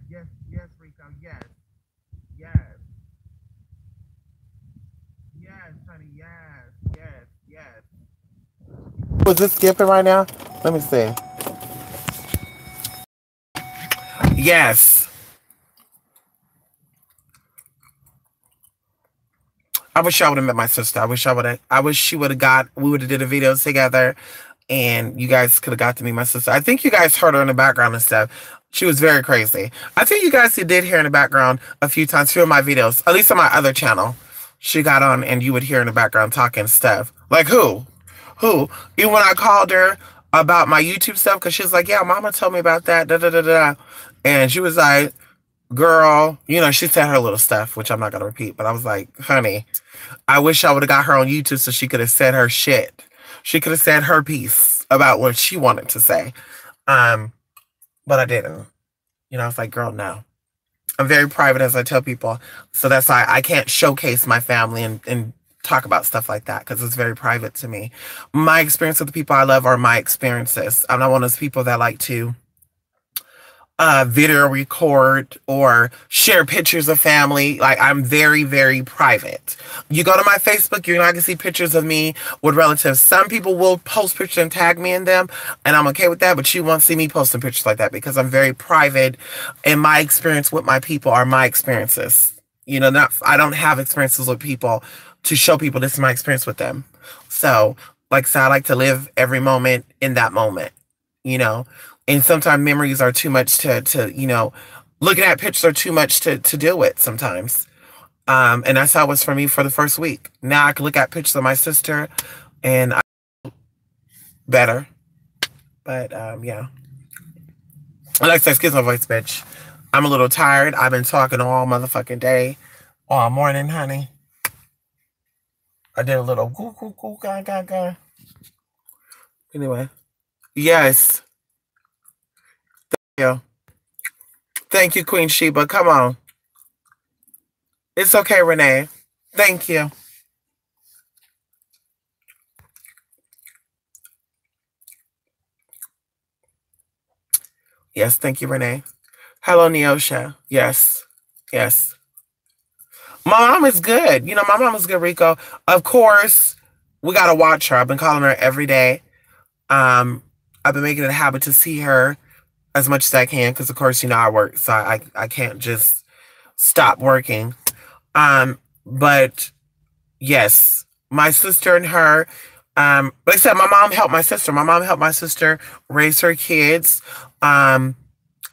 [SPEAKER 1] Rico. Yes. Yes, honey. Yes. Was this skipping right now? Let me see. Yes. I wish I would have met my sister. I wish she would have we would have did a video together. and you guys could have got to meet my sister. I think you guys heard her in the background and stuff. She was very crazy. I think you guys did hear in the background a few times, few of my videos, at least on my other channel. She got on and you would hear in the background talking stuff. Like who? Who? Even when I called her about my YouTube stuff, because she was like, yeah, mama told me about that, da da da da. And she was like, girl, you know, she said her little stuff, which I'm not going to repeat, but I was like, honey, I wish I would have got her on YouTube so she could have said her shit. She could have said her piece about what she wanted to say. But I didn't. You know, I was like, girl, no. I'm very private, as I tell people. So that's why I can't showcase my family and talk about stuff like that, because it's very private to me. My experience with the people I love are my experiences. I'm not one of those people that like to video record or share pictures of family. Like, I'm very, very private. You go to my Facebook, you're not gonna see pictures of me with relatives. Some people will post pictures and tag me in them, and I'm okay with that, but you won't see me posting pictures like that because I'm very private, and my experience with my people are my experiences. You know, I don't have experiences with people to show people this is my experience with them. So, like I said, I like to live every moment in that moment, you know. And sometimes memories are too much to you know, looking at pictures are too much to deal with sometimes. And that's how it was for me for the first week. Now I can look at pictures of my sister and I better. But yeah. Like I said, excuse my voice, bitch. I'm a little tired. I've been talking all motherfucking day. All morning, honey. I did a little goo goo goo ga ga ga. Anyway. Yes. Thank you, Queen Sheba. Come on. It's okay, Renee. Thank you. Yes, thank you, Renee. Hello, Neosha. Yes. Yes. My mom is good. You know, my mom is good, Rico. Of course, we got to watch her. I've been calling her every day. I've been making it a habit to see her as much as I can, because of course, you know, I work, so I can't just stop working. But yes, my sister and her, like I said, my mom helped my sister. My mom helped my sister raise her kids. And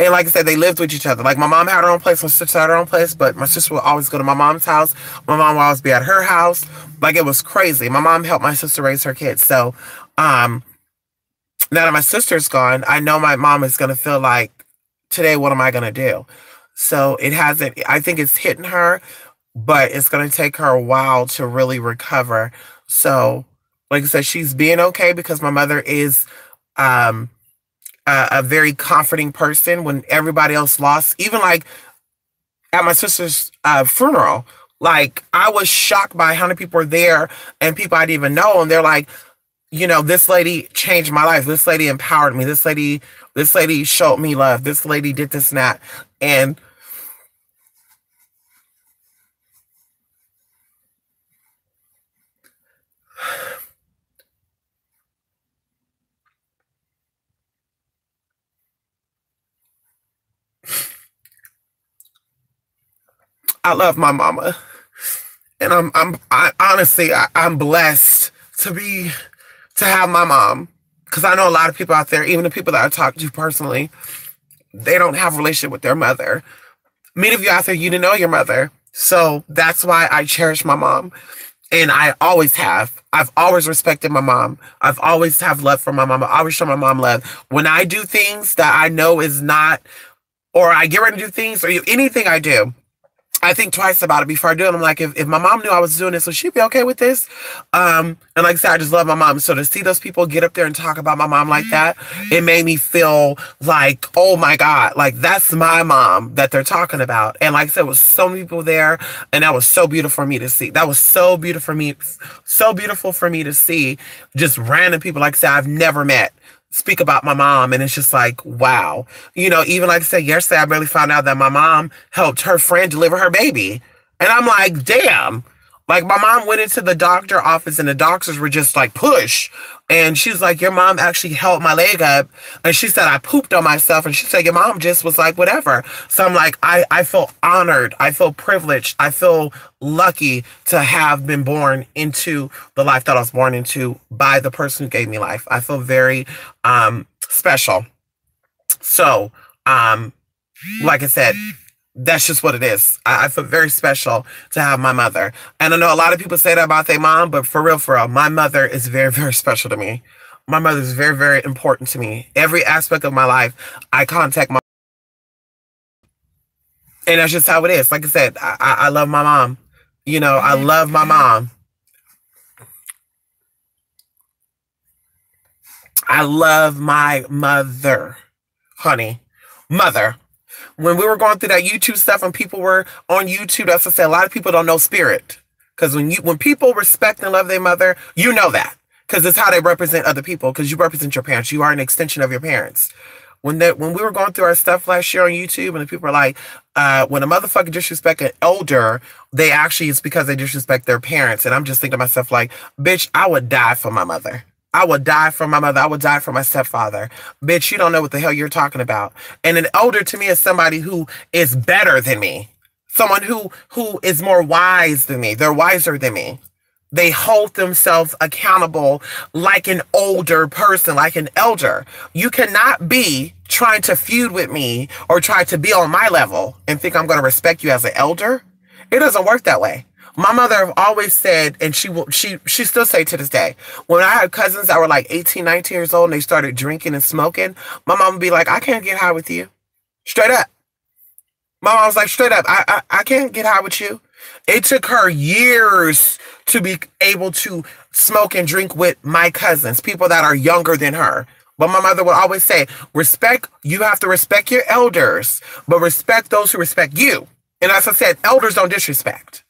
[SPEAKER 1] like I said, they lived with each other. Like, my mom had her own place, my sister had her own place, but my sister would always go to my mom's house. My mom would always be at her house. Like, it was crazy. My mom helped my sister raise her kids. So, now that my sister's gone, I know my mom is going to feel like, today, what am I going to do? So it hasn't, I think it's hitting her, but it's going to take her a while to really recover. So, like I said, she's being okay because my mother is a very comforting person when everybody else lost. Even like at my sister's funeral, like, I was shocked by how many people were there and people I didn't even know. And they're like, you know, this lady changed my life. This lady empowered me. This lady showed me love. This lady did this and that. And I love my mama. And I'm blessed to have my mom, because I know a lot of people out there, even the people that I talk to personally, they don't have a relationship with their mother. Many of you out there, you didn't know your mother. So that's why I cherish my mom. And I always have. I've always respected my mom. I've always have love for my mom. I always show my mom love. When I do things that I know is not, or I get ready to do things, or anything I do, I think twice about it before I do it. I'm like, if my mom knew I was doing this, would she be okay with this? And like I said, I just love my mom. So to see those people get up there and talk about my mom like that, it made me feel like, oh my God, like, that's my mom that they're talking about. And like I said, it was so many people there, and that was so beautiful for me to see. That was so beautiful for me to see just random people, like I said, I've never met, speak about my mom. And it's just like, wow. You know, even like I said, yesterday, I barely found out that my mom helped her friend deliver her baby. And I'm like, damn. Like, my mom went into the doctor office and the doctors were just like, push. And she's like, your mom actually held my leg up. And she said, I pooped on myself. And she said, your mom just was like, whatever. So I'm like, I feel honored. I feel privileged. I feel lucky to have been born into the life that I was born into by the person who gave me life. I feel very special. So, like I said, that's just what it is. I feel very special to have my mother. And I know a lot of people say that about their mom, but for real, my mother is very, very special to me. My mother is very, very important to me. Every aspect of my life, I contact my, and that's just how it is. Like I said, I love my mom. You know, I love my mom. I love my mother, honey. Mother. When we were going through that YouTube stuff and people were on YouTube, that's what I say, a lot of people don't know spirit. Because when people respect and love their mother, you know that. Because it's how they represent other people. Because you represent your parents. You are an extension of your parents. When we were going through our stuff last year on YouTube, and the people are like, when a motherfucker disrespect an elder, it's because they disrespect their parents. And I'm just thinking to myself like, bitch, I would die for my mother. I would die for my mother. I would die for my stepfather. Bitch, you don't know what the hell you're talking about. And an elder to me is somebody who is better than me. Someone who is more wise than me. They're wiser than me. They hold themselves accountable like an older person, like an elder. You cannot be trying to feud with me or try to be on my level and think I'm going to respect you as an elder. It doesn't work that way. My mother always said, and she still say to this day, when I had cousins that were like 18, 19 years old and they started drinking and smoking, my mom would be like, I can't get high with you. Straight up. My mom was like, straight up, I can't get high with you. It took her years to be able to smoke and drink with my cousins, people that are younger than her. But my mother would always say, you have to respect your elders, but respect those who respect you. And as I said, elders don't disrespect.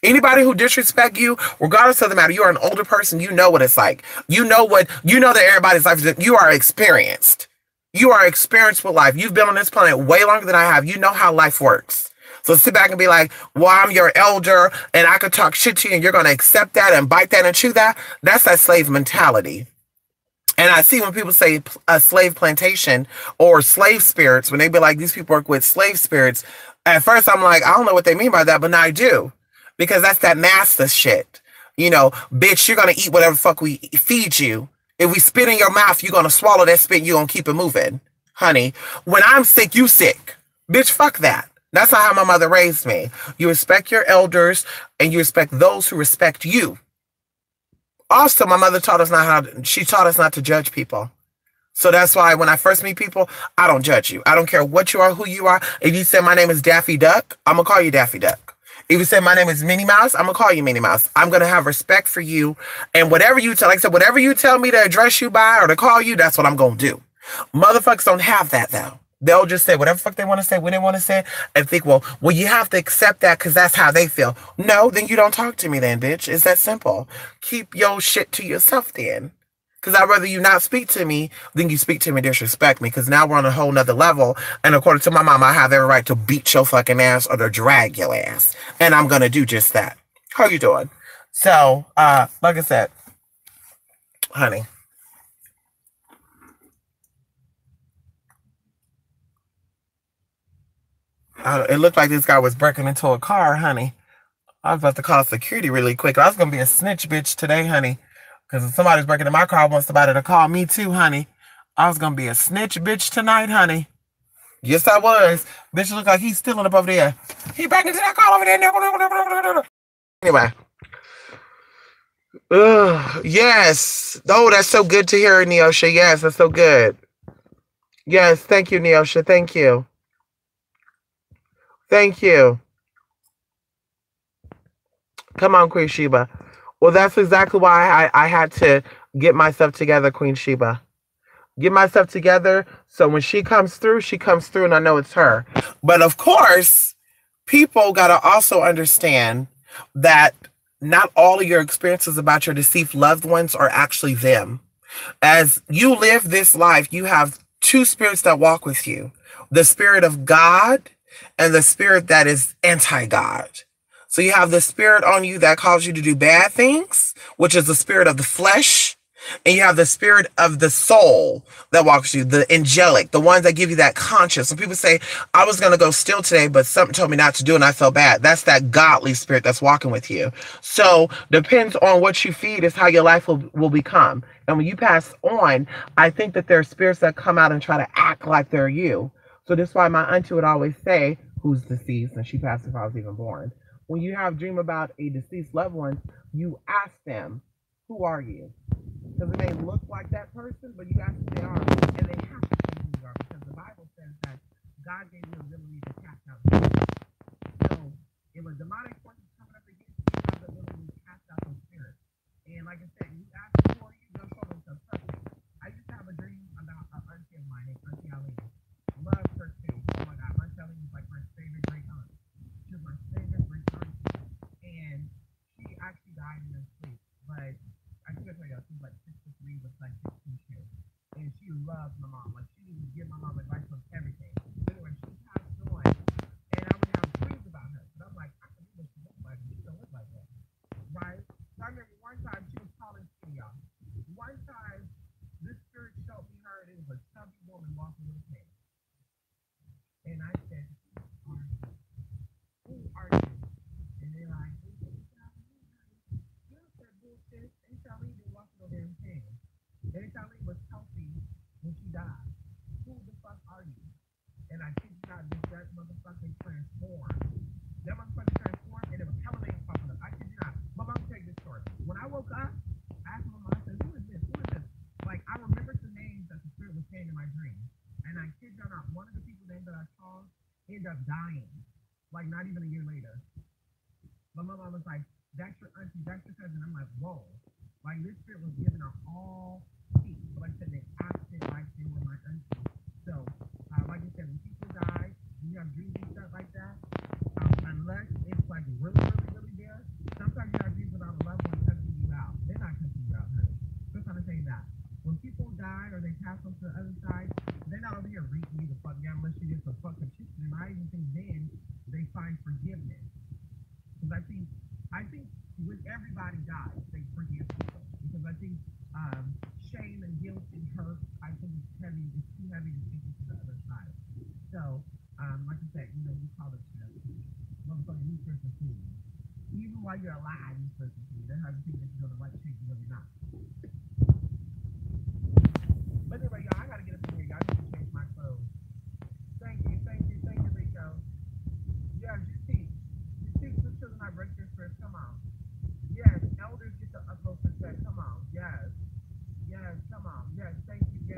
[SPEAKER 1] Anybody who disrespect you, regardless of the matter, you are an older person. You know what it's like. You know that everybody's life is. You are experienced. You are experienced with life. You've been on this planet way longer than I have. You know how life works. So sit back and be like, well, I'm your elder and I could talk shit to you and you're going to accept that and bite that and chew that. That's that slave mentality. And I see when people say a slave plantation or slave spirits, when they be like, these people work with slave spirits. At first I'm like, I don't know what they mean by that, but now I do. Because that's that master shit. You know, bitch, you're going to eat whatever fuck we feed you. If we spit in your mouth, you're going to swallow that spit and you're going to keep it moving. Honey, when I'm sick, you sick. Bitch, fuck that. That's not how my mother raised me. You respect your elders and you respect those who respect you. Also, my mother taught us not to judge people. So that's why when I first meet people, I don't judge you. I don't care what you are, who you are. If you say my name is Daffy Duck, I'm going to call you Daffy Duck. If you say my name is Minnie Mouse, I'm going to call you Minnie Mouse. I'm going to have respect for you. And whatever you tell me to address you by or to call you, that's what I'm going to do. Motherfuckers don't have that, though. They'll just say whatever the fuck they want to say, when they want to say it, and think, well, you have to accept that because that's how they feel. No, then you don't talk to me then, bitch. It's that simple. Keep your shit to yourself then. Because I'd rather you not speak to me than you speak to me and disrespect me. Because now we're on a whole nother level. And according to my mom, I have every right to beat your fucking ass or to drag your ass. And I'm going to do just that. How you doing? So, like I said, honey. It looked like this guy was breaking into a car, honey. I was about to call security really quick. I was going to be a snitch bitch today, honey. Because if somebody's breaking into my car, I want somebody to call me too, honey. I was going to be a snitch bitch tonight, honey. Yes, I was. Bitch look like he's stealing up over there. He back into that car over there. Anyway. Yes. Oh, that's so good to hear, Neosha. Yes, that's so good. Yes, thank you, Neosha. Thank you. Thank you. Come on, Queen Sheba. Well, that's exactly why I had to get myself together, Queen Sheba. Get myself together so when she comes through and I know it's her. But of course, people got to also understand that not all of your experiences about your deceased loved ones are actually them. As you live this life, you have two spirits that walk with you. The spirit of God and the spirit that is anti-God. So you have the spirit on you that calls you to do bad things, which is the spirit of the flesh. And you have the spirit of the soul that walks you, the angelic, the ones that give you that conscience. When people say, I was going to go steal today, but something told me not to do and I felt bad. That's that godly spirit that's walking with you. So depends on what you feed is how your life will become. And when you pass on, I think that there are spirits that come out and try to act like they're you. So that's why my auntie would always say, who's deceased, and she passed before I was even born. When you have a dream about a deceased loved one, you ask them, who are you? Because it may look like that person, but you ask who they are, and they have to be who you are, because the Bible says that God gave you the ability to cast out demons. So if a demonic force is coming up against you, you have the ability to cast out those spirits. And like I said, you ask who are you, they'll show themselves perfect. I used to have a dream about an auntie of mine named Auntie Eileen. Love her too. Oh my God, Auntie Eileen was like my favorite great aunt. She was my favorite great aunt. And she actually died in her sleep. But I think she was like 63 with like 16 years. And she loved my mom. Like she would give my mom advice on everything. Anyway, she passed on. And I would have dreams about her. But I'm like, I can do what she looks like. She don't look like that. Right? So I remember one time she was calling to y'all. One time this spirit showed me her and it was a chubby woman walking with a cane. And I said, who are you? And they're like, Charlie didn't walk no damn thing. And Charlie was healthy when she died. Who the fuck are you? And I kid you not, that motherfucker transformed. That motherfucker transformed and it was hella names popping up. I kid you not. My mom tell you this story. When I woke up, I asked my mom, I said, who is this? Who is this? Like, I remembered the names that the spirit was saying in my dream. And I kid you not, one of the people's names that I saw ended up dying. Like, not even a year later. My mom was like, that's your auntie, that's your cousin. I'm like, whoa. Like, this spirit was giving her all peace. But like I said, they acted like they were my auntie. So, like I said, when people die, you have dreams and stuff like that, unless it's like really, really, really there, sometimes you have dreams about a loved one cussing you out. They're not cussing you out, honey. Just trying to say that. When people die or they pass on to the other side, they're not over here reaching you the fuck down unless you get some fucking shit. And I even think then they find forgiveness. Because I think when everybody dies, they forgive people. Because I think shame and guilt and hurt, I think it's heavy. It's too heavy to take it to the other side. So, like I said, you know, we call it motherfucking you person food. Even while you're alive, you person food. They have to think that you're gonna like change whether you're not. But anyway, y'all, I gotta get up in here. Y'all need to change my clothes. Thank you, Rico. Yeah, you see, sisters and I break your spirit. Come on. Yes, elders get the utmost respect. Come on. Yes, come on. Yes, thank you.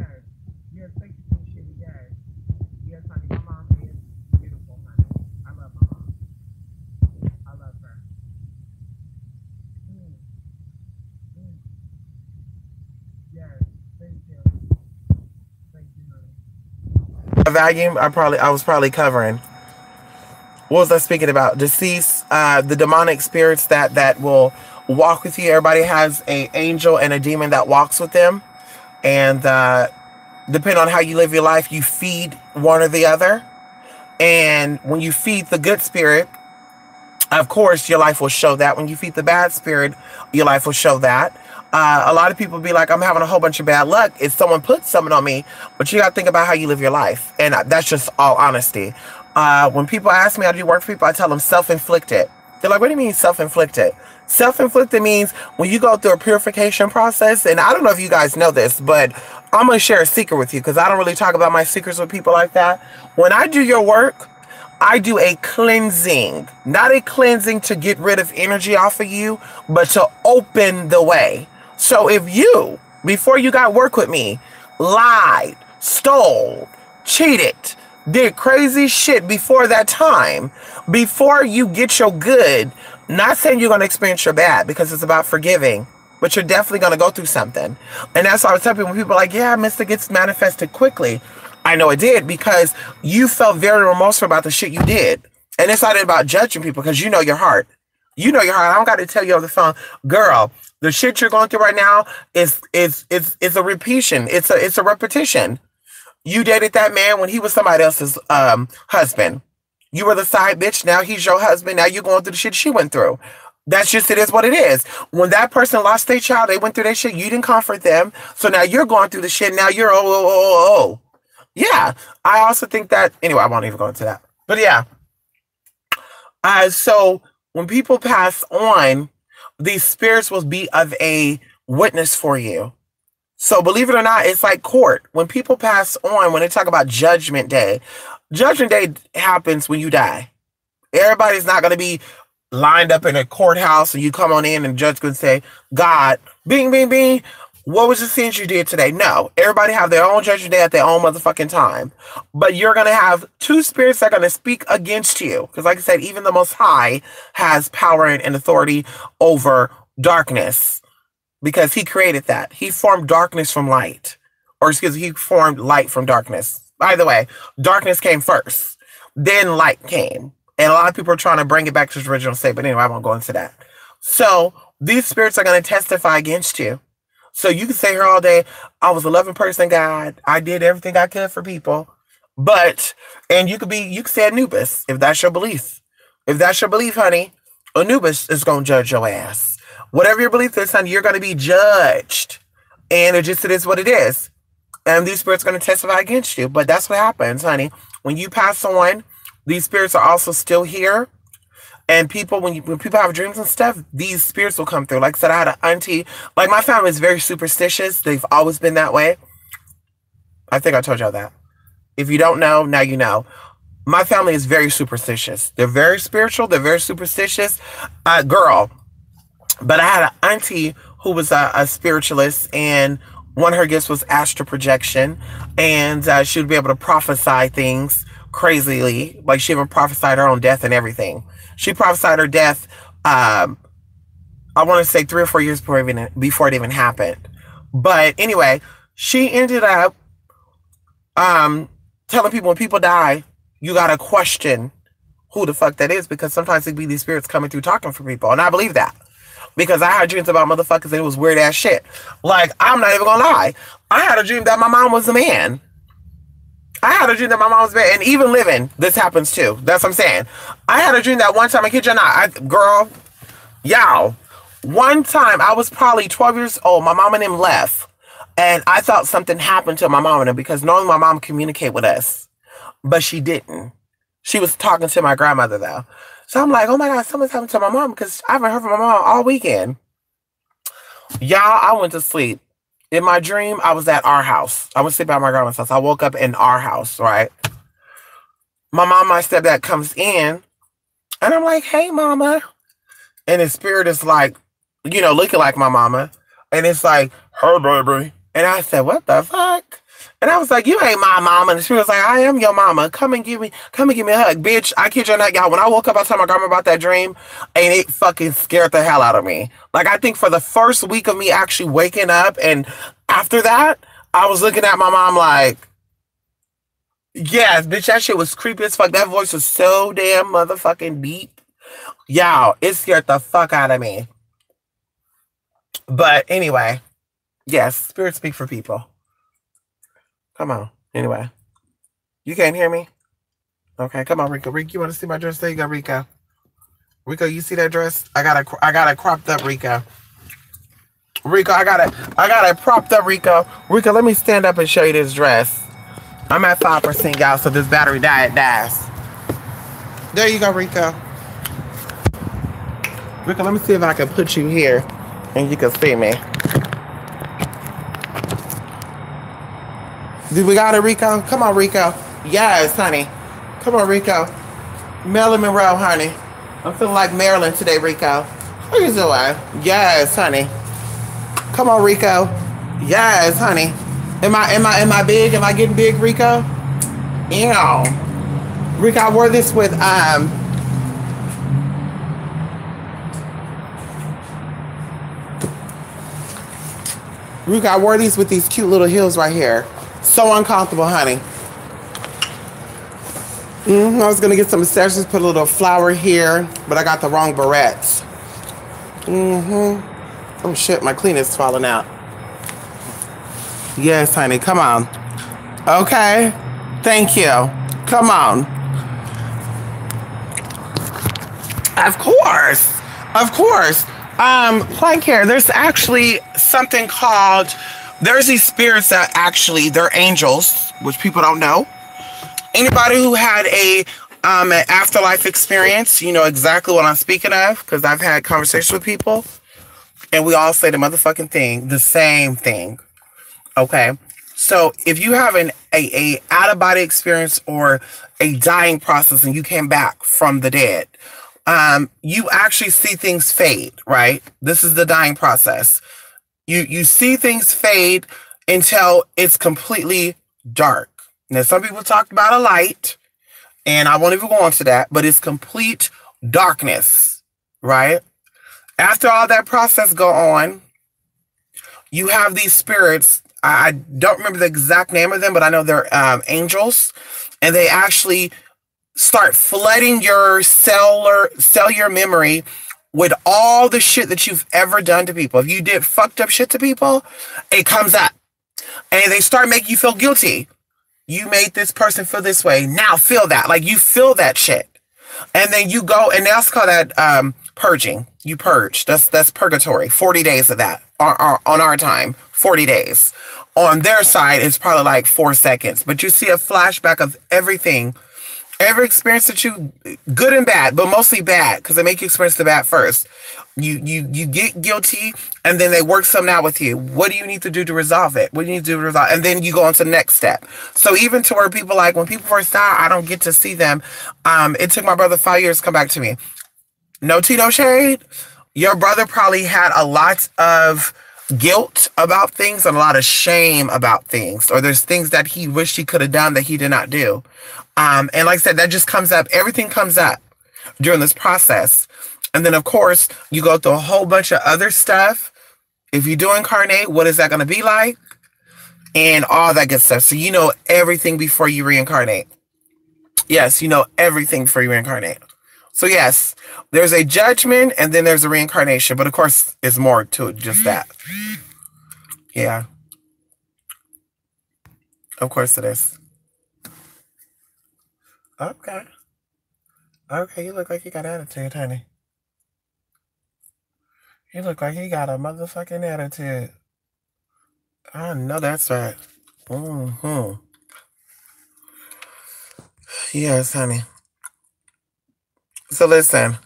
[SPEAKER 1] Yes, thank you for the shit. Yes, honey. My mom is beautiful, honey. I love my mom. I love her. Yes, thank you. Thank you, honey. A vacuum, I was probably covering. What was I speaking about? Deceased, the demonic spirits that will walk with you. Everybody has an angel and a demon that walks with them. And depending on how you live your life, you feed one or the other. And when you feed the good spirit, of course, your life will show that. When you feed the bad spirit, your life will show that. A lot of people be like, I'm having a whole bunch of bad luck. If someone puts something on me, but you got to think about how you live your life. And that's just all honesty. When people ask me how to do work for people, I tell them self-inflicted. They're like, what do you mean self-inflicted? Self-inflicted means when you go through a purification process, and I don't know if you guys know this, but I'm going to share a secret with you because I don't really talk about my secrets with people like that. When I do your work, I do a cleansing, not a cleansing to get rid of energy off of you, but to open the way. So if you, before you got work with me, lied, stole, cheated, did crazy shit before that time, before you get your good, not saying you're going to experience your bad because it's about forgiving, but you're definitely going to go through something. And that's why I was telling people, when people are like, yeah, Mr. gets manifested quickly. I know it did because you felt very remorseful about the shit you did. And it's not about judging people because you know your heart. You know your heart. I don't got to tell you on the phone, girl, the shit you're going through right now is a repetition. It's a repetition. You dated that man when he was somebody else's husband. You were the side bitch. Now he's your husband. Now you're going through the shit she went through. That's just, it is what it is. When that person lost their child, they went through their shit, you didn't comfort them. So now you're going through the shit. Now you're, oh. Yeah. I also think that, anyway, I won't even go into that. But yeah. So when people pass on, these spirits will be of a witness for you. So believe it or not, it's like court. When people pass on, when they talk about Judgment Day happens when you die. Everybody's not going to be lined up in a courthouse and you come on in and the judge could say, God, bing, bing, bing, what was the sins you did today? No, everybody have their own judgment day at their own motherfucking time. But you're going to have two spirits that are going to speak against you. Because like I said, even the Most High has power and authority over darkness because he created that. He formed darkness from light. Or excuse me, he formed light from darkness. By the way, darkness came first. Then light came. And a lot of people are trying to bring it back to its original state. But anyway, I won't go into that. So these spirits are going to testify against you. So you can say here all day, I was a loving person, God. I did everything I could for people. But, and you could say Anubis, if that's your belief. If that's your belief, honey, Anubis is going to judge your ass. Whatever your belief is, honey, you're going to be judged. And it is what it is. And these spirits are going to testify against you. But that's what happens, honey. When you pass on, these spirits are also still here. And people, when people have dreams and stuff, these spirits will come through. Like I said, I had an auntie. Like, my family is very superstitious. They've always been that way. I think I told y'all that. If you don't know, now you know. My family is very superstitious. They're very spiritual. They're very superstitious. Girl. But I had an auntie who was a spiritualist, and one of her gifts was astral projection. And she would be able to prophesy things crazily. Like, she even prophesied her own death and everything. She prophesied her death, I want to say 3 or 4 years before it even happened. But anyway, she ended up telling people when people die, you got to question who the fuck that is, because sometimes it be these spirits coming through talking for people. And I believe that. Because I had dreams about motherfuckers and it was weird ass shit. Like, I'm not even gonna lie. I had a dream that my mom was a man. And even living, this happens too. That's what I'm saying. I had a dream that one time, I kid you not, girl, y'all, one time I was probably 12 years old. My mom and him left. And I thought something happened to my mom and him because normally my mom communicate with us. But she didn't. She was talking to my grandmother though. So I'm like, oh my God, something's happened to my mom because I haven't heard from my mom all weekend. Y'all, I went to sleep. In my dream, I was at our house. I was sleeping at my grandma's house. I woke up in our house, right? My mom, my stepdad comes in, and I'm like, hey, mama. And his spirit is like, you know, looking like my mama. And it's like, her baby. And I said, what the fuck? And I was like, you ain't my mama. And the spirit was like, I am your mama. Come and give me a hug. Bitch, I kid you not, y'all. When I woke up, I told my grandma about that dream, and it fucking scared the hell out of me. Like, I think for the first week of me actually waking up, and after that, I was looking at my mom like, yes, bitch, that shit was creepy as fuck. That voice was so damn motherfucking deep. Y'all, it scared the fuck out of me. But anyway, yes, spirits speak for people. Come on. Anyway. You can't hear me? Okay, come on, Rico. Rico, you want to see my dress? There you go, Rico. Rico, you see that dress? I got it cropped up, Rico. Rico, I got it propped up, Rico. Rico, let me stand up and show you this dress. I'm at 5%, y'all, so this battery dies. There you go, Rico. Rico, let me see if I can put you here and you can see me. Do we got it, Rico? Come on, Rico. Yes, honey. Come on, Rico. Marilyn Monroe, honey. I'm feeling like Marilyn today, Rico. How you doing? Yes, honey. Come on, Rico. Yes, honey. Am I big? Am I getting big, Rico? Ew. Rico, I wore this with Rico, I wore these with these cute little heels right here. So uncomfortable, honey. I was gonna get some accessories, put a little flower here, but I got the wrong barrettes. Oh shit, my cleanest falling out. Yes, honey, come on. Okay, thank you. Come on. Of course. Of course. Plank hair. There's actually something called. There's these spirits that actually they're angels, which people don't know. Anybody who had an afterlife experience, you know exactly what I'm speaking of, because I've had conversations with people, and we all say the motherfucking thing, the same thing. Okay, so if you have a out of body experience or a dying process, and you came back from the dead, you actually see things fade. Right, this is the dying process. You see things fade until it's completely dark. Now, some people talked about a light, and I won't even go into that, but it's complete darkness, right? After all that process go on, you have these spirits. I don't remember the exact name of them, but I know they're angels, and they actually start flooding your cellular memory with all the shit that you've ever done to people. If you did fucked up shit to people, it comes up, and they start making you feel guilty. You made this person feel this way. Now feel that. Like, you feel that shit. And then you go, and that's called that purging. You purge. That's purgatory. 40 days of that. On our time, 40 days. On their side, it's probably like 4 seconds. But you see a flashback of everything. Every experience that you, good and bad, but mostly bad, because they make you experience the bad first. You get guilty, and then they work something out with you. What do you need to do to resolve it? What do you need to do to resolve it? And then you go on to the next step. So even to where people, like, when people first die, I don't get to see them. It took my brother 5 years to come back to me. No tea, no shade. Your brother probably had a lot of guilt about things and a lot of shame about things. Or there's things that he wished he could have done that he did not do. And like I said, that just comes up. Everything comes up during this process. And then, of course, you go through a whole bunch of other stuff. If you do incarnate, what is that going to be like? And all that good stuff. So you know everything before you reincarnate. Yes, you know everything before you reincarnate. So yes, there's a judgment, and then there's a reincarnation. But, of course, there's more to it, just that. Yeah. Of course it is. Okay. Okay, you look like you got attitude, honey. You look like you got a motherfucking attitude. I know that's right. Mm-hmm. Yes, honey. So listen.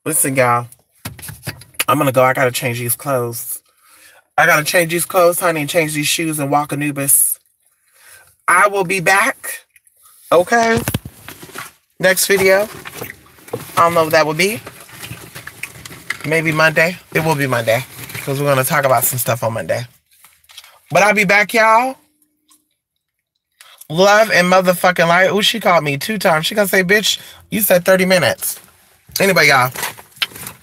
[SPEAKER 1] Listen, y'all. I'm gonna go. I gotta change these clothes. I gotta change these clothes, honey, and change these shoes and walk Anubis. I will be back. Okay. Next video. I don't know what that will be. Maybe Monday. It will be Monday. Because we're going to talk about some stuff on Monday. But I'll be back, y'all. Love and motherfucking light. Ooh, she called me 2 times. She going to say, bitch, you said 30 minutes. Anyway, y'all.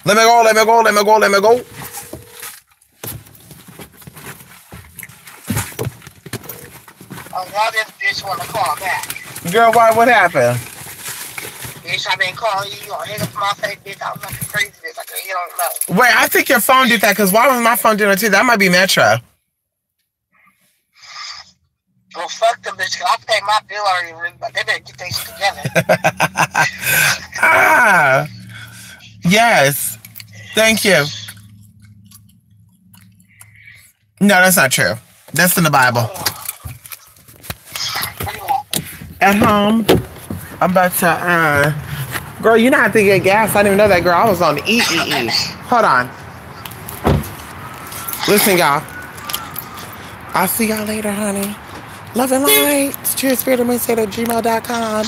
[SPEAKER 1] Let me go, let me go, let me go, let me go.
[SPEAKER 2] Oh, now this bitch want to call back.
[SPEAKER 1] Girl, why? What happened?
[SPEAKER 2] Bitch, I've been calling you. You gonna hang up my face, bitch. I was like crazy, bitch. Like, you don't know.
[SPEAKER 1] Wait, I think your phone did that, because why was my phone doing it too? That might be Metro.
[SPEAKER 2] Well, fuck them, bitch. I paid my bill already, but they better get their shit together.
[SPEAKER 1] Ah. Yes. Thank you. No, that's not true. That's in the Bible. At home. I'm about to, girl, you know how to get gas. I didn't even know that, girl. I was on the EEE. Hold on. Listen, y'all. I'll see y'all later, honey. Love and light. Cheers, spirit of gmail.com.